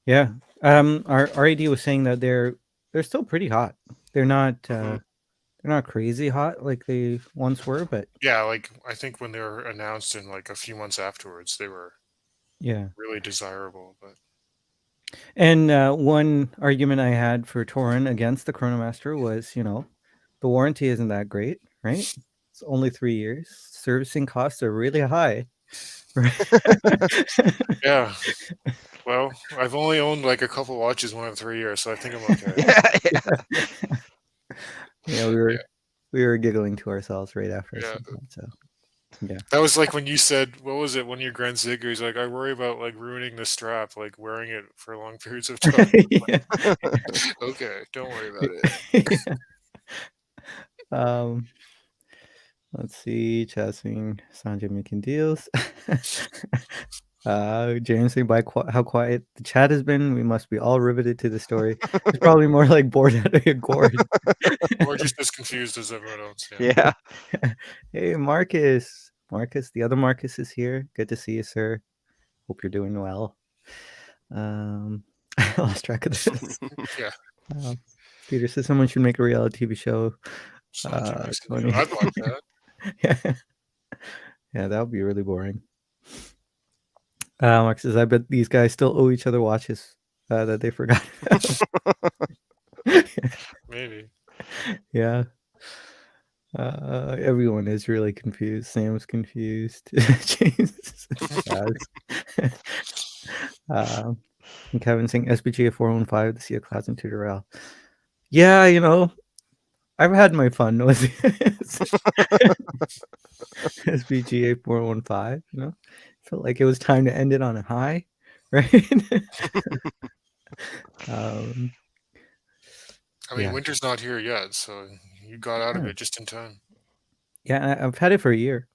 S1: Yeah. Our AD was saying that they're still pretty hot. They're not they're not crazy hot like they once were, but
S3: Yeah, like I think when they were announced in like a few months afterwards, they were really desirable. But
S1: and one argument I had for Torin against the Chronomaster was, the warranty isn't that great, right? It's only 3 years. Servicing costs are really high. Right?
S3: yeah, well, I've only owned like a couple watches more than 3 years, so I think I'm okay.
S1: Yeah, we were giggling to ourselves right after I said that. So yeah,
S3: that was like when you said, what was it? One of your Grand Ziggers, like I worry about like ruining the strap, like wearing it for long periods of time. Okay, don't worry about it.
S1: Let's see, Chasing Sanjay making deals. James saying by how quiet the chat has been. We must be all riveted to the story. It's probably more like bored out of your gourd.
S3: Or just as confused as everyone else.
S2: Yeah.
S1: Hey, Marcus. Marcus, the other Marcus is here. Good to see you, sir. Hope you're doing well. I lost track of this.
S3: Yeah.
S1: Peter says someone should make a reality TV show.
S3: I'd like that.
S1: Yeah, that would be really boring. Mark says, I bet these guys still owe each other watches that they forgot.
S3: Maybe.
S1: Yeah. Everyone is really confused. Sam's confused. James. And Kevin saying SBGA 415, the Sea of Clouds and Tutorel. Yeah, I've had my fun with SBGA 415, Felt like it was time to end it on a high, right?
S3: I mean, winter's not here yet, so you got out of it just in time.
S1: Yeah, I've had it for a year.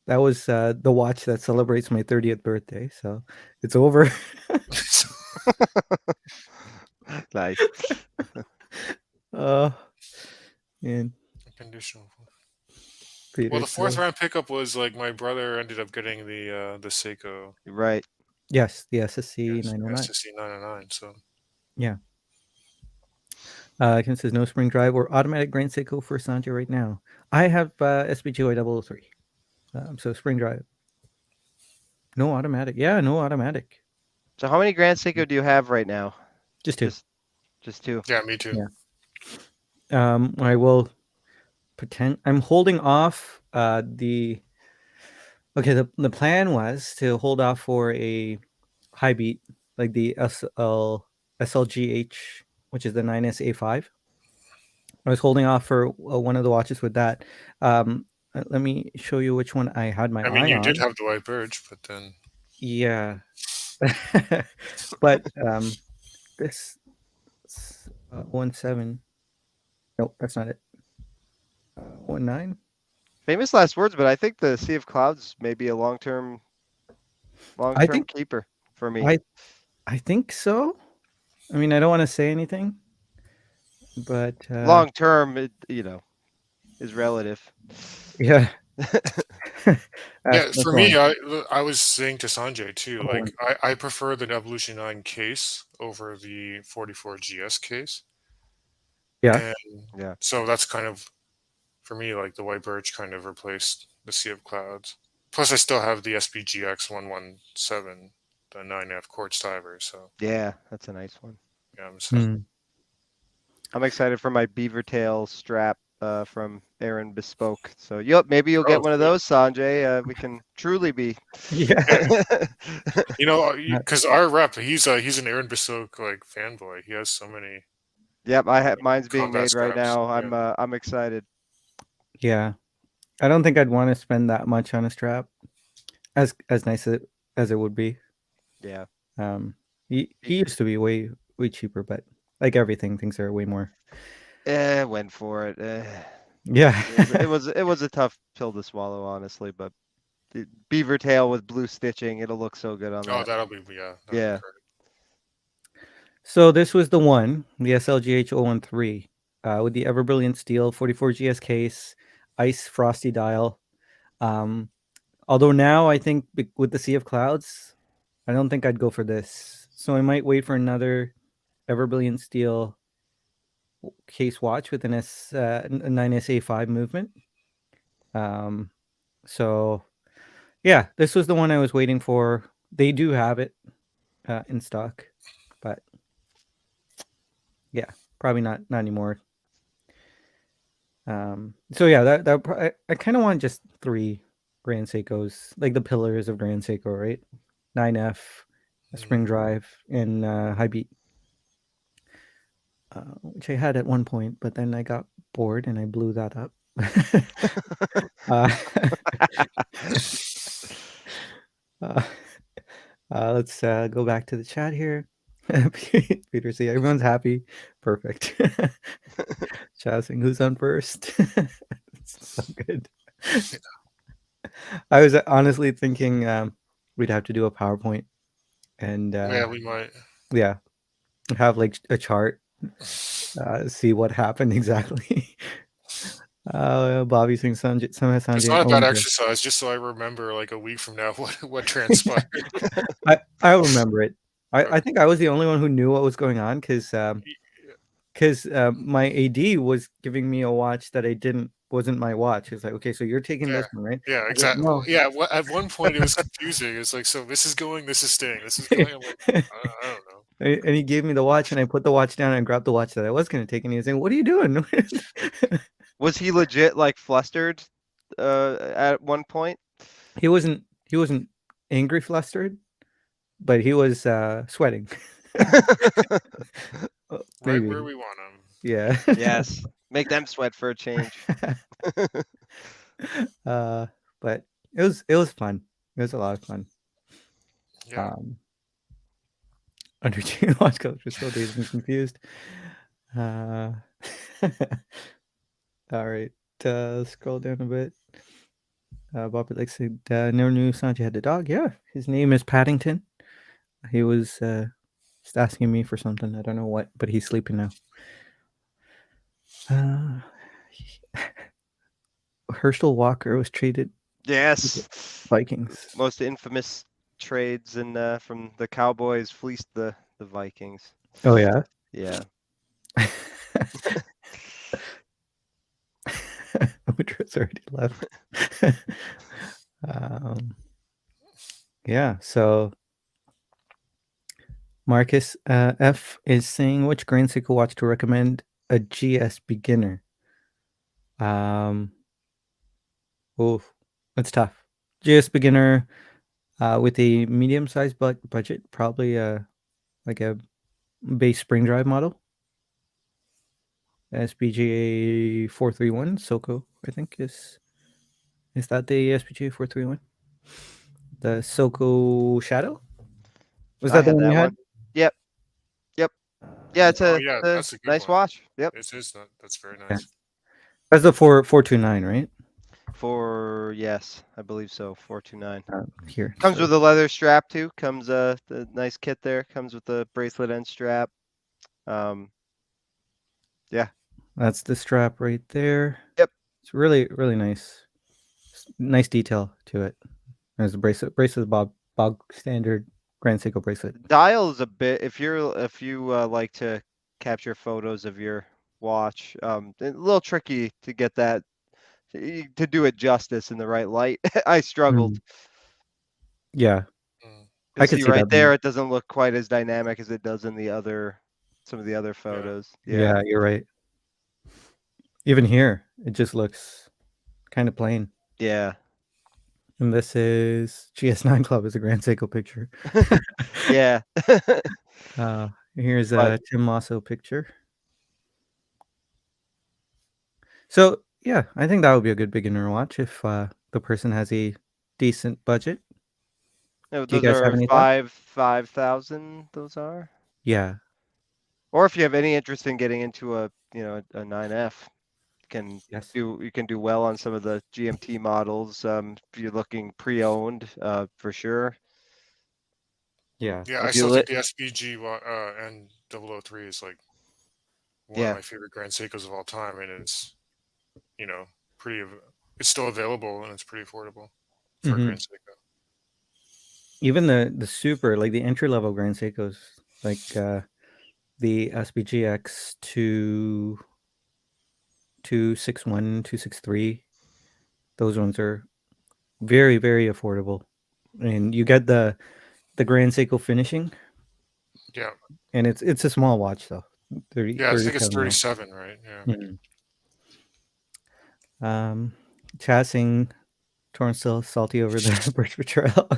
S1: That was the watch that celebrates my 30th birthday, so it's over.
S2: Nice.
S1: And
S3: conditional.
S1: Peter,
S3: well, the fourth round pickup was like my brother ended up getting the Seiko.
S2: Right.
S1: Yes, the SSC 909.
S3: SSC 909. So
S1: yeah. Ken says no spring drive or automatic Grand Seiko for Sanjay right now. I have SBGY 003. So spring drive. No automatic. Yeah, no automatic.
S2: So how many Grand Seiko do you have right now?
S1: Just two.
S2: Just two.
S3: Yeah, me too.
S1: Yeah. I will pretend I'm holding off the okay, the plan was to hold off for a high beat, like the SLGH, which is the 9SA5. I was holding off for one of the watches with that. Let me show you which one I had my
S3: I mean,
S1: eye
S3: you did
S1: on.
S3: have the white birch, but then
S1: Yeah. But this 17. Nope, that's not it. 19.
S2: Famous last words, but I think the Sea of Clouds may be a long-term
S1: I think
S2: keeper for me.
S1: I think so. I mean, I don't want to say anything, but
S2: Long-term, is relative.
S1: yeah.
S3: yeah,
S1: That's
S3: for
S1: the
S3: me,
S1: one.
S3: I was saying to Sanjay too.
S1: Oh,
S3: Like, I prefer the Evolution 9 case over the 44 GS case,
S1: yeah.
S3: and
S2: Yeah.
S3: so that's kind of for me like the white birch kind of replaced the Sea of Clouds. Plus, I still have the SPGX 117, the 9F quartz diver. So
S2: Yeah, that's a nice one.
S3: yeah, I'm set.
S1: Hmm.
S2: I'm excited for my beaver tail strap from Aaron Bespoke. So maybe you'll
S3: Oh,
S2: get one of
S3: cool.
S2: those, Sanjay. We can truly be.
S1: Yeah.
S3: You know, because our rep, he's an Aaron Bessoke like fanboy. He has so many
S2: Yep, mine's being
S3: combat
S2: made right
S3: straps.
S2: now.
S3: Yeah.
S2: I'm excited.
S1: Yeah. I don't think I'd want to spend that much on a strap, as nice as it would be.
S2: Yeah.
S1: He used to be way cheaper, but like everything, things are way more.
S2: Went for it.
S1: Yeah.
S2: It was a tough pill to swallow, honestly. But the beaver tail with blue stitching, it'll look so good on
S3: Oh,
S2: that.
S3: that'll be That'll be
S2: Yeah.
S3: great.
S1: So this was the one, the SLGH 013, with the ever brilliant steel 44 GS case, ice frosty dial. Although now I think with the Sea of Clouds, I don't think I'd go for this. So I might wait for another ever brilliant steel case watch with an 9SA5 movement. So yeah, this was the one I was waiting for. They do have it in stock, but yeah, probably not anymore. So yeah, I kind of want just 3 Grand Seikos, like the pillars of Grand Seiko, right? 9F, a spring drive, and high beat, which I had at one point, but then I got bored and I blew that up. uh, uh, let's go back to the chat here. Peter, see, everyone's happy. Perfect. Chat saying, who's on first? So good. I was honestly thinking we'd have to do a PowerPoint and
S3: Yeah, we might.
S1: yeah, have like a chart, see what happened exactly. Bobby saying Sanjay,
S3: It's
S1: Sanjay
S3: not a bad
S1: owns it.
S3: exercise, just so I remember like a week from now what transpired.
S1: I'll remember it. I
S3: Okay.
S1: think I was the only one who knew what was going on because my AD was giving me a watch that wasn't my watch. It's like, okay, so you're taking
S3: Yeah,
S1: this one, right?
S3: yeah,
S1: I go,
S3: exactly.
S1: no.
S3: Yeah, at one point it was confusing. It's like, so this is going, this is staying, this is going. I'm like, I don't know.
S1: And he gave me the watch, and I put the watch down and grabbed the watch that I was going to take, and he was saying, "What are you doing?"
S2: Was he legit like flustered at one point?
S1: He wasn't angry, flustered, but he was sweating.
S3: Right where
S1: Maybe,
S3: we want them.
S1: yeah.
S2: Yes. Make them sweat for a change.
S1: But it was fun. It was a lot of fun.
S3: Yeah.
S1: Undertaking watch coach was so dazed and confused. All right, scroll down a bit. Bobby like said, never knew Sanjay had a dog. Yeah, his name is Paddington. He was just asking me for something. I don't know what, but he's sleeping now. Herschel Walker was traded
S2: Yes.
S1: Vikings.
S2: Most infamous trades and from the Cowboys fleeced the Vikings.
S1: Oh yeah.
S2: Yeah.
S1: Madrid's already left. um, yeah, so Marcus F is saying which grain Seiko watch to recommend a GS beginner. Um, oh, that's tough. GS beginner with a medium-sized budget, probably like a base spring drive model. SPGA 431 Seiko, I think is that the SPGA 431? The Seiko Shadow? Was
S2: I
S1: that the
S2: had
S1: one you
S2: that
S1: had?
S2: one. Yep. Yep. Yeah, it's
S3: Oh
S2: a,
S3: yeah,
S2: a
S3: that's a good
S2: nice
S3: one.
S2: watch. Yep.
S3: It is not. That's very
S1: Yeah.
S3: nice.
S1: That's the 429, right?
S2: Yes, I believe so. 429.
S1: Here.
S2: Comes
S1: So
S2: with a leather strap too. Comes the nice kit there. Comes with the bracelet and strap. Um, yeah.
S1: that's the strap right there.
S2: Yep.
S1: It's really, really nice. Nice detail to it. There's the bracelet. Bracelet is bog standard Grand Seiko bracelet.
S2: Dial is a bit if you like to capture photos of your watch. A little tricky to get that to do it justice in the right light. I struggled.
S1: Mm. Yeah,
S3: Mm.
S1: I
S2: You'll
S1: could
S2: see
S1: see
S2: right
S1: that
S2: there,
S1: being.
S2: it doesn't look quite as dynamic as it does in some of the other
S3: Yeah.
S2: photos.
S1: Yeah, you're right. Even here, it just looks kind of plain.
S2: Yeah.
S1: And this is GS9 Club is a Grand Seiko picture.
S2: Yeah.
S1: Here's
S2: But
S1: a Tim Mosso picture. So yeah, I think that would be a good beginner watch if the person has a decent budget.
S2: no,
S1: Do you
S2: those
S1: guys have
S2: are
S1: any thoughts?
S2: 5,000, those are.
S1: Yeah.
S2: Or if you have any interest in getting into a 9F,
S1: Yes.
S2: you can do well on some of the GMT models. If you're looking pre-owned, for sure.
S1: Yeah.
S3: Yeah, I
S2: If you
S3: still
S2: lit,
S3: think the SBG and 003 is like one of
S2: yeah.
S3: my favorite Grand Seikos of all time, and it's you know pretty. It's still available and it's pretty affordable for a
S1: Hmm.
S3: Grand Seiko.
S1: Even the super like the entry level Grand Seikos like the SBGX 261, 263. Those ones are very, very affordable. And you get the Grand Seiko finishing,
S3: Yeah,
S1: and it's a small watch though. 30
S3: yeah, I think it's
S1: 37 mil.
S3: 37, right? Yeah,
S1: Mhm. Chassing torn still salty over the birch betrayal.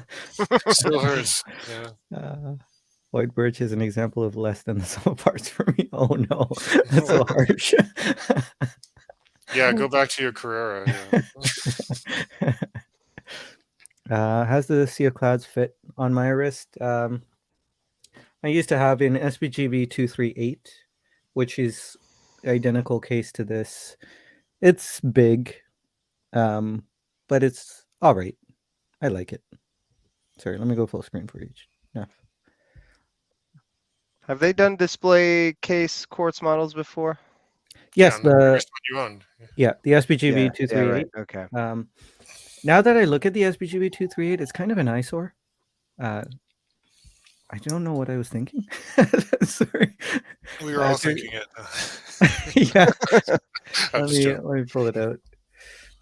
S3: still hurts. Yeah,
S1: uh, White birch is an example of less than the sum of parts for me. Oh no, that's so harsh.
S3: yeah. Go back to your Carrera. Yeah,
S1: How's the Sea of Clouds fit on my wrist? I used to have an SBGB 238, which is identical case to this. It's big, but it's all right. I like it. Sorry, let me go full screen for each. Yeah.
S2: Have they done display case quartz models before?
S1: Yes,
S3: yeah. And the
S1: the
S3: previous one you owned.
S1: SBGB
S2: Yeah, right.
S1: 238.
S2: Okay.
S1: Now that I look at the SBGB 238, it's kind of an eyesore. I don't know what I was thinking. Sorry.
S3: We were all thinking it.
S1: Yeah.
S3: I'm just joking.
S1: Let me pull it out.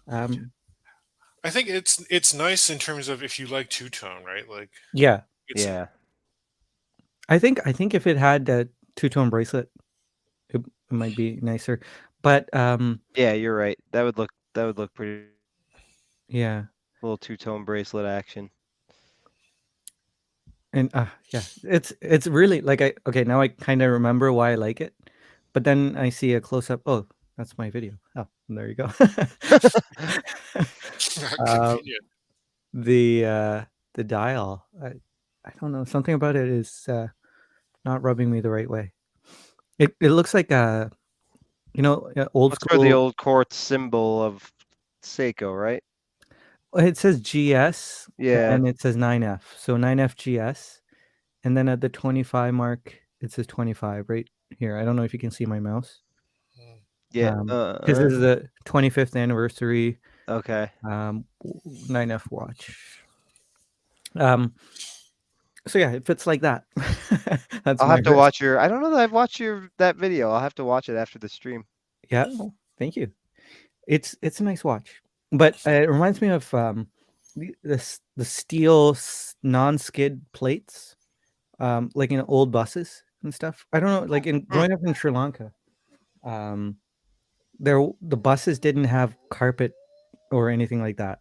S3: I think it's nice in terms of if you like two tone, right? Like
S1: Yeah.
S3: it's
S2: Yeah.
S1: I think if it had that two-tone bracelet, it might be nicer. But
S2: Yeah, you're right. That would look pretty
S1: yeah.
S2: little two-tone bracelet action.
S1: And yeah, it's really like okay, now I kind of remember why I like it. But then I see a close up. Oh, that's my video. Oh, there you go.
S3: convenient.
S1: The dial. I don't know. Something about it is not rubbing me the right way. It looks like old
S2: What's for the
S1: school.
S2: old quartz symbol of Seiko, right?
S1: It says GS
S2: Yeah.
S1: and it says 9F. So 9F GS. And then at the 25 mark, it says 25 right here. I don't know if you can see my mouse.
S2: Yeah.
S1: Because this is the 25th anniversary
S2: Okay.
S1: 9F watch. So yeah, it fits like that. That's
S2: I'll
S1: my
S2: have to
S1: wrist.
S2: watch I don't know that I've watched that video. I'll have to watch it after the stream.
S1: Yeah, thank you. It's a nice watch, but it reminds me of the steel non-skid plates, like in old buses and stuff. I don't know, like in
S2: Hmm.
S1: growing up in Sri Lanka, um, the buses didn't have carpet or anything like that.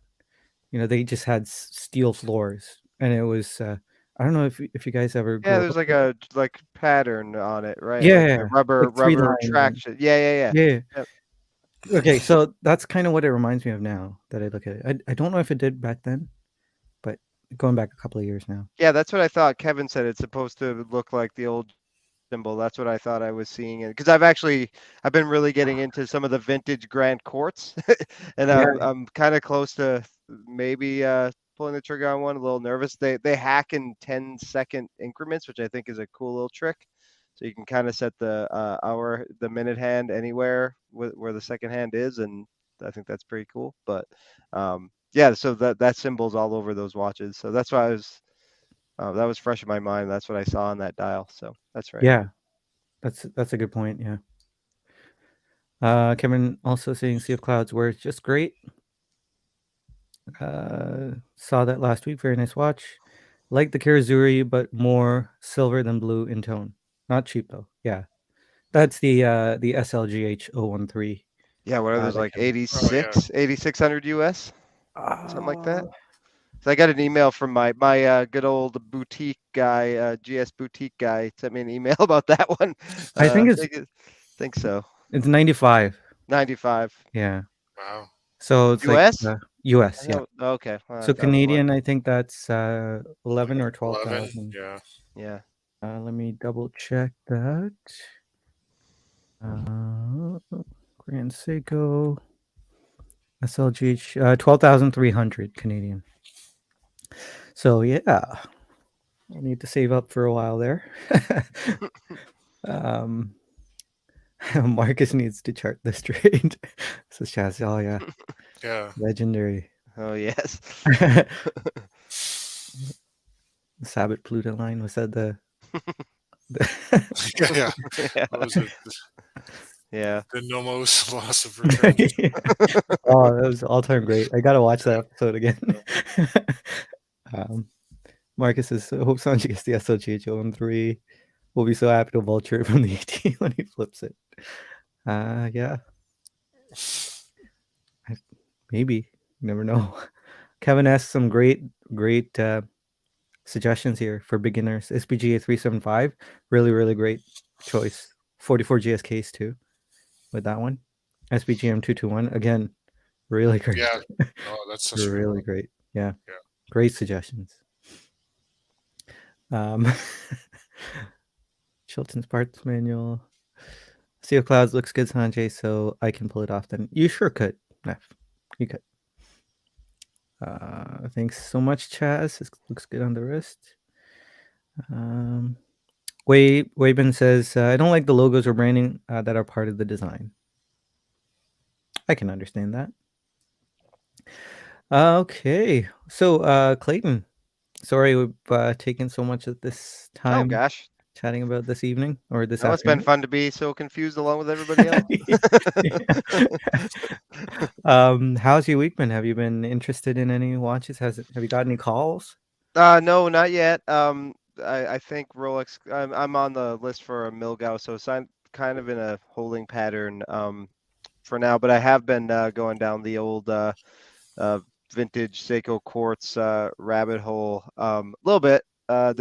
S1: You know, they just had steel floors, and it was. I don't know if you guys ever
S2: Yeah,
S1: grew
S2: there's
S1: up.
S2: like a like pattern on it, right?
S1: Yeah,
S2: Like
S1: yeah,
S2: the
S1: yeah.
S2: rubber
S1: Like three
S2: rubber
S1: lines and
S2: traction. Yeah, yeah, yeah.
S1: yeah.
S2: Yep.
S1: Okay, so that's kind of what it reminds me of now that I look at it. I don't know if it did back then, but going back a couple of years now.
S2: Yeah, that's what I thought. Kevin said it's supposed to look like the old symbol. That's what I thought I was seeing it because I've been really getting into some of the vintage Grand Courts, and
S1: Yeah,
S2: I'm kind of close to maybe pulling the trigger on one. A little nervous. They hack in 10-second increments, which I think is a cool little trick. So you can kind of set the minute hand anywhere where the second hand is, and I think that's pretty cool. But yeah, so that symbol's all over those watches. So that's why that was fresh in my mind. That's what I saw on that dial. So that's right.
S1: yeah, that's a good point. Yeah. Kevin also saying Sea of Clouds, where it's just great. Saw that last week. Very nice watch. Like the Kirizuri, but more silver than blue in tone. Not cheap though. Yeah, that's the SLGH 013.
S2: Yeah, what are those
S1: That
S2: like
S1: Kevin.
S2: 8600 US, something like
S1: Uh,
S2: that? So I got an email from my good old boutique guy, GS boutique guy, sent me an email about that one.
S1: I think
S2: Think so.
S1: it's 95.
S2: 95
S1: Yeah.
S3: Wow.
S1: So it's like
S2: US.
S1: US.
S2: I
S1: Yeah.
S2: know. Okay, well,
S1: So
S2: that was more.
S1: Canadian, I think that's 11 or
S3: 11.
S1: 12,000.
S3: Yeah.
S2: Yeah.
S1: Let me double check that. Uh, Grand Seiko SLGH 12,300 Canadian. So yeah, I need to save up for a while there. um, Marcus needs to chart this trade. So Chaz, oh yeah,
S3: Yeah.
S1: legendary.
S2: Oh yes.
S1: Sabbath Pluto line, was that the
S3: Yeah. Yeah.
S2: Yeah.
S3: What was it?
S2: Yeah.
S3: The Nomos loss of return.
S1: Yeah. Oh, that was all time great. I gotta watch that episode again. um, Marcus says, hope Sanji gets the SLGH 03. We'll be so happy to vulture it from the 18 when he flips it. Yeah, maybe. You never know. Kevin asks some great suggestions here for beginners. SPGA 375, really great choice. 44 GS case too with that one. SPGM 221, again, really great.
S3: Yeah. Oh, that's such a good
S1: Really
S3: one.
S1: great. Yeah.
S3: Yeah.
S1: Great suggestions. Um, Chilton's parts manual. Sea of Clouds looks good, Sanjay, so I can pull it off then. You sure could, Nef. You could. Thanks so much, Chaz. This looks good on the wrist. Weibin says, I don't like the logos or branding that are part of the design. I can understand that. Okay. So, Clayton, sorry we've taken so much of this
S2: Oh
S1: time
S2: gosh.
S1: chatting about this evening or this
S2: No, it's been
S1: afternoon.
S2: fun to be so confused along with everybody else.
S1: How's your week been? Have you been interested in any watches? Have you got any calls?
S2: No, not yet. I think Rolex. I'm on the list for a Milgauss, so I'm kind of in a holding pattern for now. But I have been going down the old uh, vintage Seiko quartz rabbit hole a little bit. Yeah,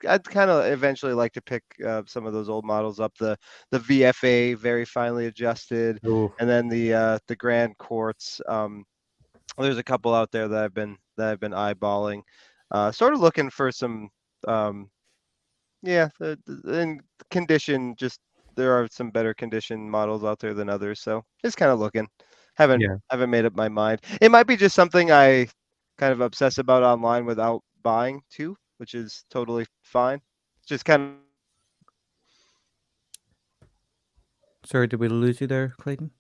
S2: I'd kind of eventually like to pick some of those old models up. The VFA, very finely adjusted,
S1: Oh,
S2: and then the Grand Quartz. There's a couple out there that I've been eyeballing, sort of looking for some, yeah, in condition. Just there are some better condition models out there than others, so just kind of looking. Haven't
S1: yeah.
S2: haven't made up my mind. It might be just something I kind of obsess about online without buying too, which is totally fine. Just kind of.
S1: Sorry, did we lose you there, Clayton?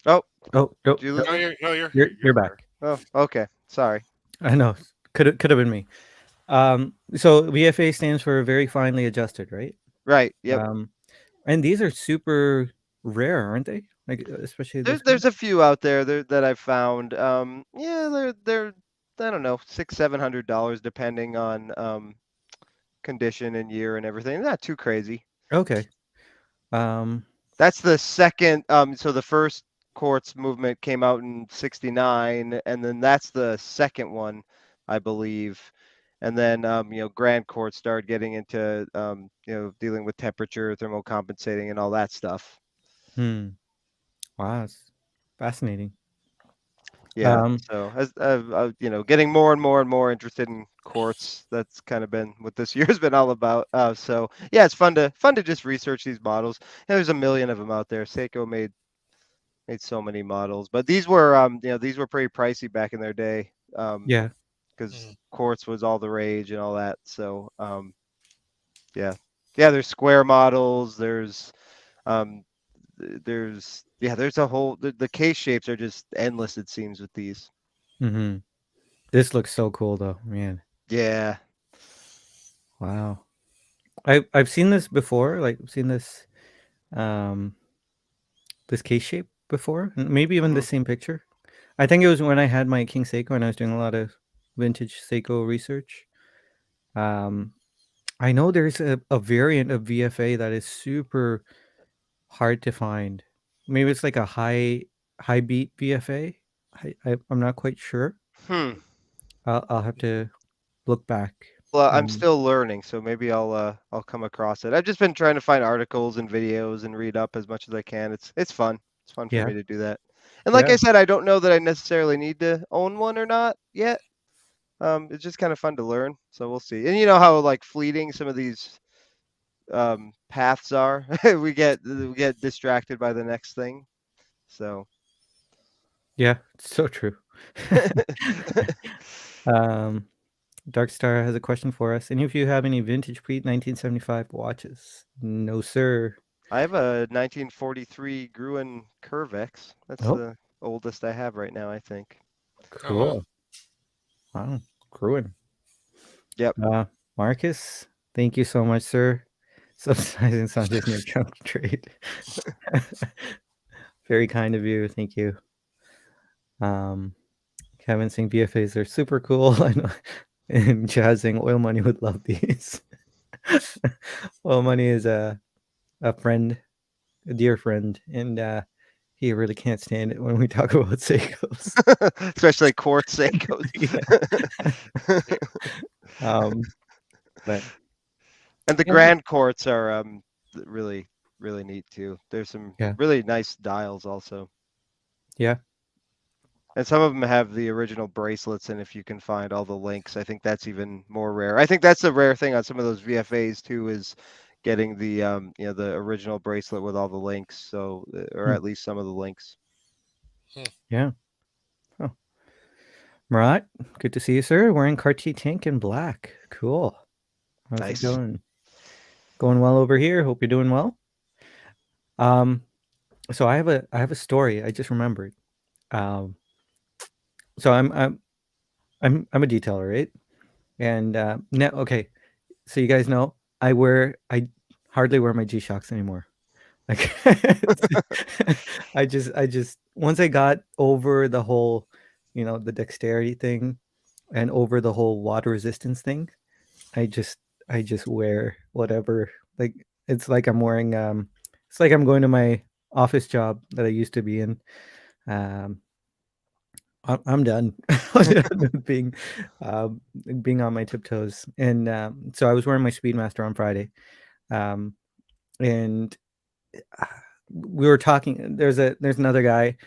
S2: Oh,
S1: Oh, no,
S2: did you
S1: no,
S3: No,
S2: lose me?
S3: you're
S1: you're
S3: here.
S1: you're back.
S2: Oh, okay. Sorry.
S1: I know. Could have been me. So VFA stands for very finely adjusted, right?
S2: Right. Yep.
S1: Um, and these are super rare, aren't they? like especially
S2: There's
S1: this one?
S2: there's a few out there that I've found. Yeah, they're I don't know, $600-700 depending on condition and year and everything. Not too crazy.
S1: Okay. Um,
S2: That's the second. So the first quartz movement came out in '69, and then that's the second one, I believe. And then grand quartz started getting into dealing with temperature, thermocompensating, and all that stuff.
S1: hmm. Wow, it's fascinating.
S2: Yeah.
S1: Um,
S2: So as getting more and more and more interested in quartz. That's kind of been what this year's been all about. So yeah, it's fun to just research these models. And there's a million of them out there. Seiko made so many models, but these were pretty pricey back in their day.
S1: yeah.
S2: Because
S3: Mm.
S2: quartz was all the rage and all that. So yeah, yeah. There's square models. Um, there's a whole the case shapes are just endless. It seems with these.
S1: Mm-hmm. This looks so cool though, man.
S2: Yeah.
S1: Wow. I've seen this before. Like I've seen um this case shape before, and maybe even the
S2: Mhm.
S1: same picture. I think it was when I had my King Seiko and I was doing a lot of vintage Seiko research. Um, I know there's a variant of VFA that is super hard to find. Maybe it's like a high beat VFA. I'm not quite sure.
S2: Hmm.
S1: I'll have to look back.
S2: Well, I'm
S1: Um,
S2: still learning, so maybe I'll come across it. I've just been trying to find articles and videos and read up as much as I can. It's fun. It's fun for
S1: yeah,
S2: me to do that. And like
S1: yeah,
S2: I said, I don't know that I necessarily need to own one or not yet. It's just kind of fun to learn. So we'll see. And you know how like fleeting some of these paths are. We get distracted by the next thing. So
S1: yeah. It's so true. um, Dark Star has a question for us. Any of you have any vintage pre 1975 watches? No, sir.
S2: I have a 1943 Gruen Curvex. That's
S1: Oh,
S2: the oldest I have right now, I think.
S3: Oh wow.
S1: cool. Wow, Gruen.
S2: Yep.
S1: Uh, Marcus, thank you so much, sir. Subsidizing Sanjay's new junk trade. Very kind of you. Thank you. Um, Kevin saying VFAs are super cool. I know. And Chad saying Oil Money would love these. Oil Money is a friend, a dear friend, and he really can't stand it when we talk about Seikos.
S2: Especially quartz Seikos.
S3: Yeah.
S1: But
S2: And the
S1: yeah,
S2: grand quartz are really really neat too. There's some
S1: yeah,
S2: really nice dials also.
S1: yeah.
S2: And some of them have the original bracelets, and if you can find all the links, I think that's even more rare. I think that's a rare thing on some of those VFAs too, is getting the original bracelet with all the links, so or
S1: Hmm,
S2: at least some of the links.
S3: Hmm.
S1: yeah. Oh, Murat, good to see you, sir. Wearing Cartier tank in black. Cool. How's it
S2: Nice.
S1: going? Going well over here. Hope you're doing well. Um, so I have a story I just remembered. Um, so I'm a detailer, right? And now, okay. So you guys know I hardly wear my G Shocks anymore. Like I just once I got over the whole, the dexterity thing and over the whole water resistance thing, I just I just wear whatever. Like it's like I'm going to my office job that I used to be in. Um I'm done. I'm done with um, being on my tiptoes. And so I was wearing my Speedmaster on Friday. Um, and uh, we were talking. There's another guy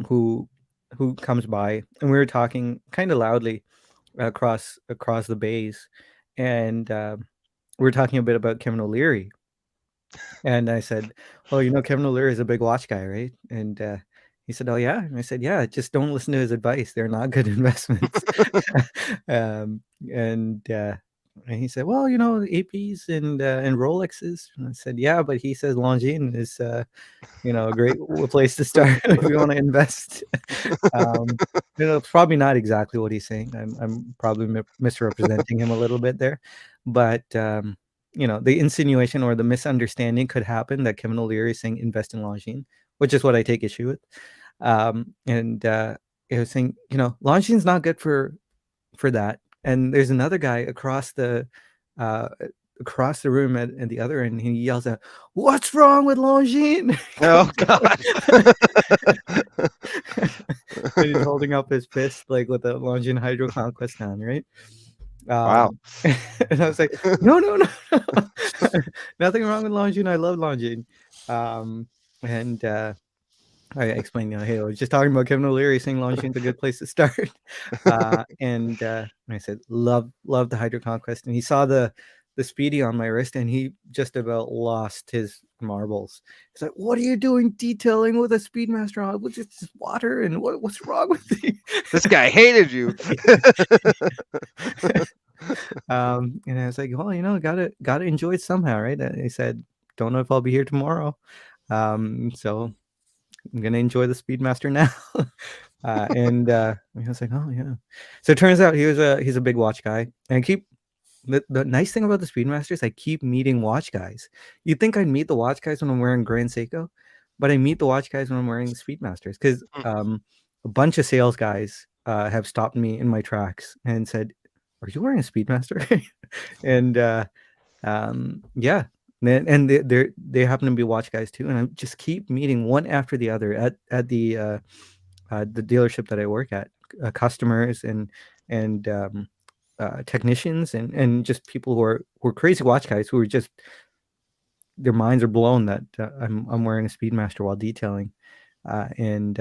S1: who comes by, and we were talking kind of loudly across the bays, and we were talking a bit about Kevin O'Leary. And I said, "Oh, Kevin O'Leary is a big watch guy, right?" And he said, "Oh yeah." And I said, "Yeah, just don't listen to his advice. They're not good investments." um, and and he said, "Well, APs and Rolexes." And I said, "Yeah, but he says Longines is a great place to start if you want to invest." um, it's probably not exactly what he's saying. I'm probably misrepresenting him a little bit there, but the insinuation or the misunderstanding could happen that Kevin O'Leary is saying invest in Longines, which is what I take issue with. And it was saying, Longines not good for that. And there's another guy uh, across the room at the other end. He yells out, "What's wrong with Longines?"
S2: Oh God.
S1: And he's holding up his fist like with the Longines Hydro Conquest on, right?
S2: Wow.
S1: And I was like, no, no, no, no. Nothing wrong with Longines. I love Longines. And I explained, hey, I was just talking about Kevin O'Leary saying Longines a good place to start. And I said, love the Hydro Conquest. And he saw the Speedy on my wrist, and he just about lost his marbles. He's like, "What are you doing detailing with a Speedmaster on? It's just water, and what's wrong with you?"
S2: This guy hated you.
S1: And I was like, well, gotta enjoy it somehow, right? And he said, don't know if I'll be here tomorrow. So I'm gonna enjoy the Speedmaster now. And I was like, oh yeah. So it turns out he's a big watch guy. And I keep the nice thing about the Speedmaster is I keep meeting watch guys. You'd think I'd meet the watch guys when I'm wearing Grand Seiko, but I meet the watch guys when I'm wearing the Speedmasters, because a bunch of sales guys have stopped me in my tracks and said, "Are you wearing a Speedmaster?" And yeah, and they happen to be watch guys too, and I just keep meeting one after the other at the dealership that I work at, customers and technicians and just people who are crazy watch guys who are just, their minds are blown that I'm wearing a Speedmaster while detailing, and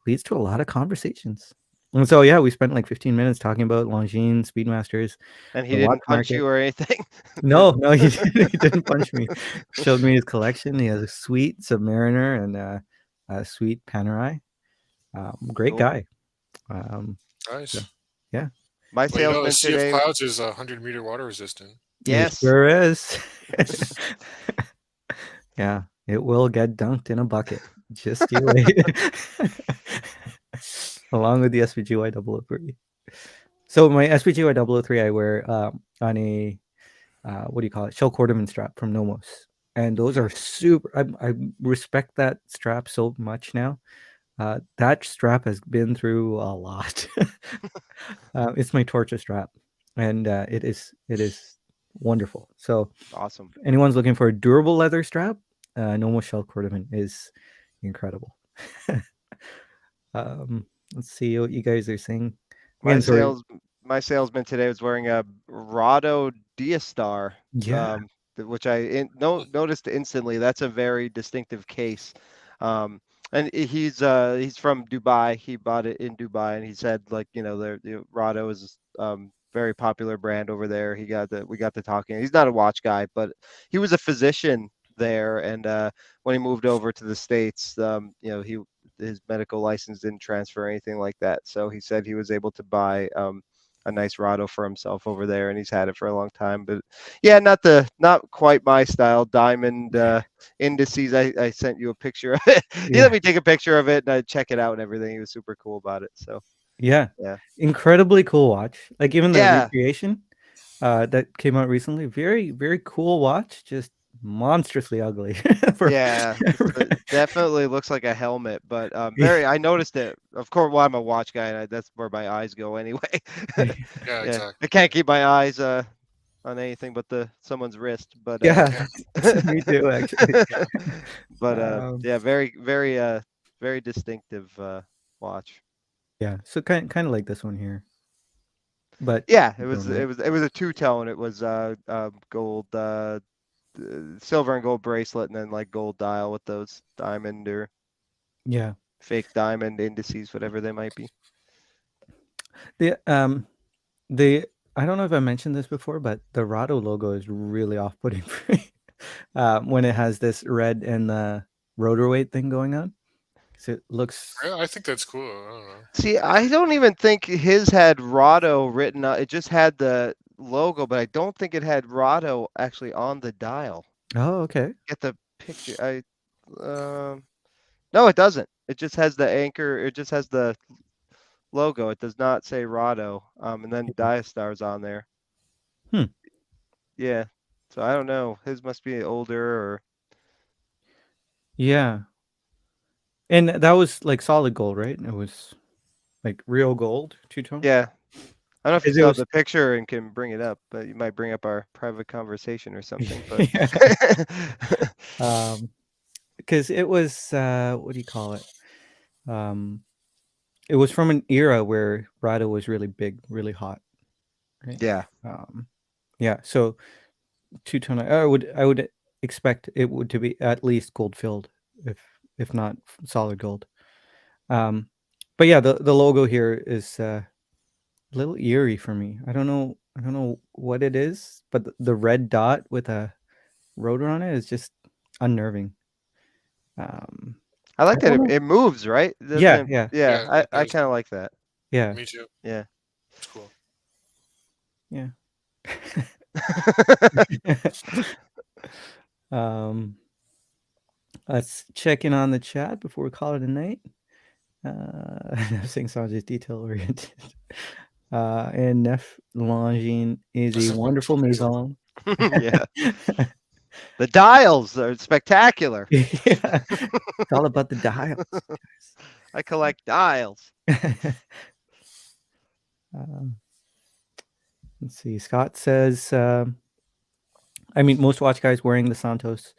S1: leads to a lot of conversations. And so yeah, we spent like 15 minutes talking about Longines, Speedmasters,
S2: And he
S1: the watch
S2: didn't punch
S1: market.
S2: you or anything?
S1: No, he didn't punch me. Showed me his collection. He has a sweet Submariner and a sweet Panerai. Great
S2: Cool.
S1: guy.
S3: Nice.
S1: So, yeah.
S2: My
S3: Well,
S2: salesman
S3: Sea of
S2: today.
S3: Clouds is 100-meter water resistant.
S2: Yes.
S1: It sure is. Yeah, it will get dunked in a bucket. Just you wait. Along with the SPGY 003. So my SPGY 003 I wear on a what do you call it? Shell Cordovan strap from Nomos. And those are super. I respect that strap so much now. That strap has been through a lot. It's my torture strap, and it is wonderful. So
S2: Awesome.
S1: anyone's looking for a durable leather strap, Nomos Shell Cordovan is incredible. Let's see what you guys are saying.
S2: My
S1: Again, sorry.
S2: my salesman today was wearing a Rado Diastar,
S1: Yeah.
S2: which I noticed instantly. That's a very distinctive case. Um, and he's from Dubai. He bought it in Dubai, and he said, like, the Rado is very popular brand over there. We got to talking. He's not a watch guy, but he was a physician there, and when he moved over to the States, his medical license didn't transfer or anything like that. So he said he was able to buy a nice Rado for himself over there, and he's had it for a long time. But yeah, not quite my style. Diamond indices. I sent you a picture of it. He let me take a picture of it and I check it out and everything. He was super cool about it. So
S1: Yeah.
S2: yeah.
S1: Incredibly cool watch. Like even the
S2: Yeah.
S1: recreation that came out recently, very, very cool watch, just monstrously ugly.
S2: Yeah, definitely looks like a helmet, but I noticed it. Of course, well, I'm a watch guy, and that's where my eyes go anyway.
S3: Yeah,
S2: Yeah,
S3: exactly.
S2: I can't keep my eyes on anything but someone's wrist. But
S1: Yeah, me too, actually.
S2: but
S1: Um,
S2: yeah, very distinctive watch.
S1: yeah, so kind of like this one here, but
S2: Yeah,
S1: don't, right?
S2: it was a two-tone. It was gold, silver and gold bracelet, and then like gold dial with those diamond or
S1: Yeah.
S2: fake diamond indices, whatever they might be.
S1: The the I don't know if I mentioned this before, but the Rado logo is really off-putting for me. When it has this red and the rotor weight thing going on. So it looks,
S3: I think that's cool. I don't know.
S2: See, I don't even think his had Rado written on it. Just had the logo, but I don't think it had Rado actually on the dial.
S1: oh, okay.
S2: Get the picture. No, it doesn't. It just has the anchor. It just has the logo. It does not say Rado. And then Diastar's on there.
S1: Hmm.
S2: Yeah. So I don't know. His must be older or
S1: Yeah. And that was like solid gold, right? It was like real gold, two-tone.
S2: Yeah. I don't know if you
S1: 'Cause it
S2: still have
S1: was
S2: the picture and can bring it up, but you might bring up our private conversation or something. But
S1: yeah. Because it was what do you call it? Um, it was from an era where Rado was really big, really hot, right?
S2: yeah,
S1: Yeah. So two-tone, I would expect it would to be at least gold filled, if not solid gold. Um, but yeah, the logo here is a little eerie for me. I don't know what it is, but the red dot with a rotor on it is just unnerving. Um,
S2: I
S1: I
S2: like that
S1: don't know.
S2: it moves, right? It
S1: Yeah,
S2: doesn't.
S1: yeah,
S2: Yeah,
S3: Yeah,
S2: I
S3: it
S2: I
S3: does.
S2: kind of like that.
S1: yeah,
S3: Me too.
S2: Yeah.
S3: It's cool.
S1: yeah. um, let's check in on the chat before we call it a night. Sing songs is detail oriented. And Nef Longine is a
S3: That's
S1: wonderful
S3: amazing.
S1: maison.
S2: yeah. The dials are spectacular.
S1: Yeah, it's all about the dials.
S2: I collect dials.
S1: Um, let's see. Scott says, I mean, most watch guys wearing the Santos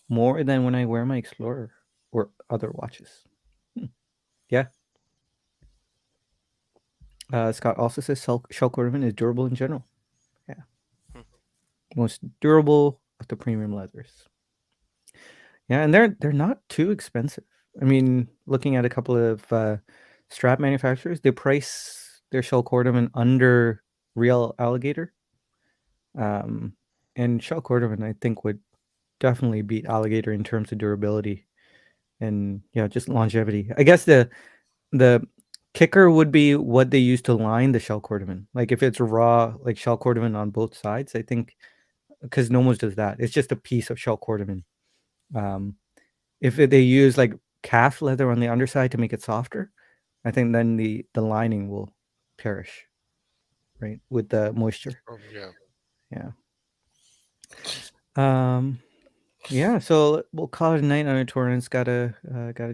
S1: more than when I wear my Explorer or other watches. Yeah. Scott also says shell cordovan is durable in general. Yeah. Most durable of the premium leathers. Yeah, and they're not too expensive. I mean, looking at a couple of strap manufacturers, they price their shell cordovan under real alligator. And shell cordovan, I think, would definitely beat alligator in terms of durability and just longevity. I guess the kicker would be what they use to line the shell cordovan. Like if it's raw, like shell cordovan on both sides, I think because Nomos does that. It's just a piece of shell cordovan. Um, if they use like calf leather on the underside to make it softer, I think then the lining will perish, right, with the moisture.
S3: Oh yeah.
S1: Yeah. Yeah, so we'll call it a night on a tour, and it's gotta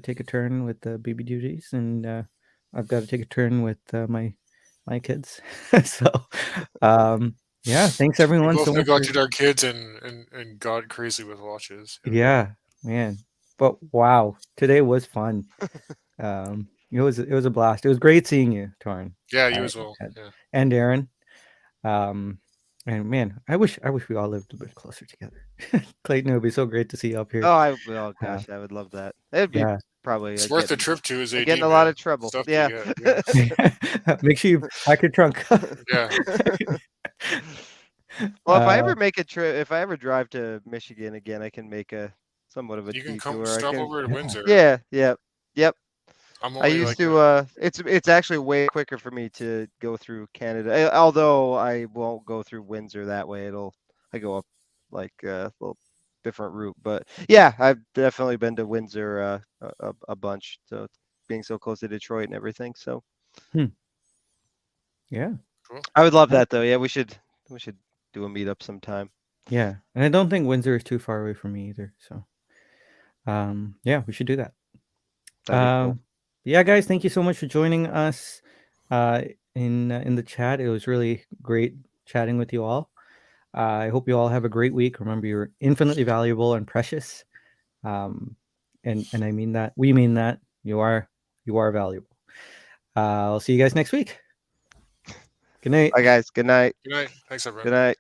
S1: take a turn with the baby duties, and I've got to take a turn with my kids. So, yeah, thanks
S3: We
S1: everyone so
S3: both
S1: much for.
S3: neglected our kids and got crazy with watches. Yeah.
S1: Yeah, man. But wow, today was fun. It was a blast. It was great seeing you, Torn.
S3: Yeah, you
S1: Uh,
S3: as well.
S1: and
S3: Yeah.
S1: and Aaron. Um, and man, I wish we all lived a bit closer together. Clayton, it would be so great to see you up here.
S2: Oh
S1: Uh,
S2: gosh, I would love that. It'd be
S1: yeah.
S2: probably
S3: It's worth the trip to his
S2: I
S3: AD,
S2: get in a lot
S3: man.
S2: of trouble.
S3: Stuff you
S2: Yeah.
S3: get. Yeah.
S1: Make sure you pack your trunk.
S3: Yeah.
S2: Well, if I
S1: Uh,
S2: ever make a trip, if I ever drive to Michigan again, I can make a somewhat of a
S3: You can come
S2: detour. I
S3: stop
S2: can.
S3: over at Windsor.
S2: Yeah. Yep. Yep.
S3: I'm
S2: I
S3: only
S2: used
S3: like
S2: to. It's actually way quicker for me to go through Canada. Although I won't go through Windsor that way. I go up like a little different route. But yeah, I've definitely been to Windsor a bunch. So being so close to Detroit and everything. So
S1: yeah.
S3: cool.
S2: I would love that though. Yeah, we should do a meetup sometime.
S1: Yeah. And I don't think Windsor is too far away from me either. So, yeah, we should do that.
S2: That'd be cool.
S1: Yeah, guys, thank you so much for joining us uh, in the chat. It was really great chatting with you all. I hope you all have a great week. Remember, you're infinitely valuable and precious. Um, and I mean that. We mean that. You are valuable. I'll see you guys next week. Good night.
S2: Bye guys. Good night.
S3: Good night. Thanks, everyone.
S2: Good night.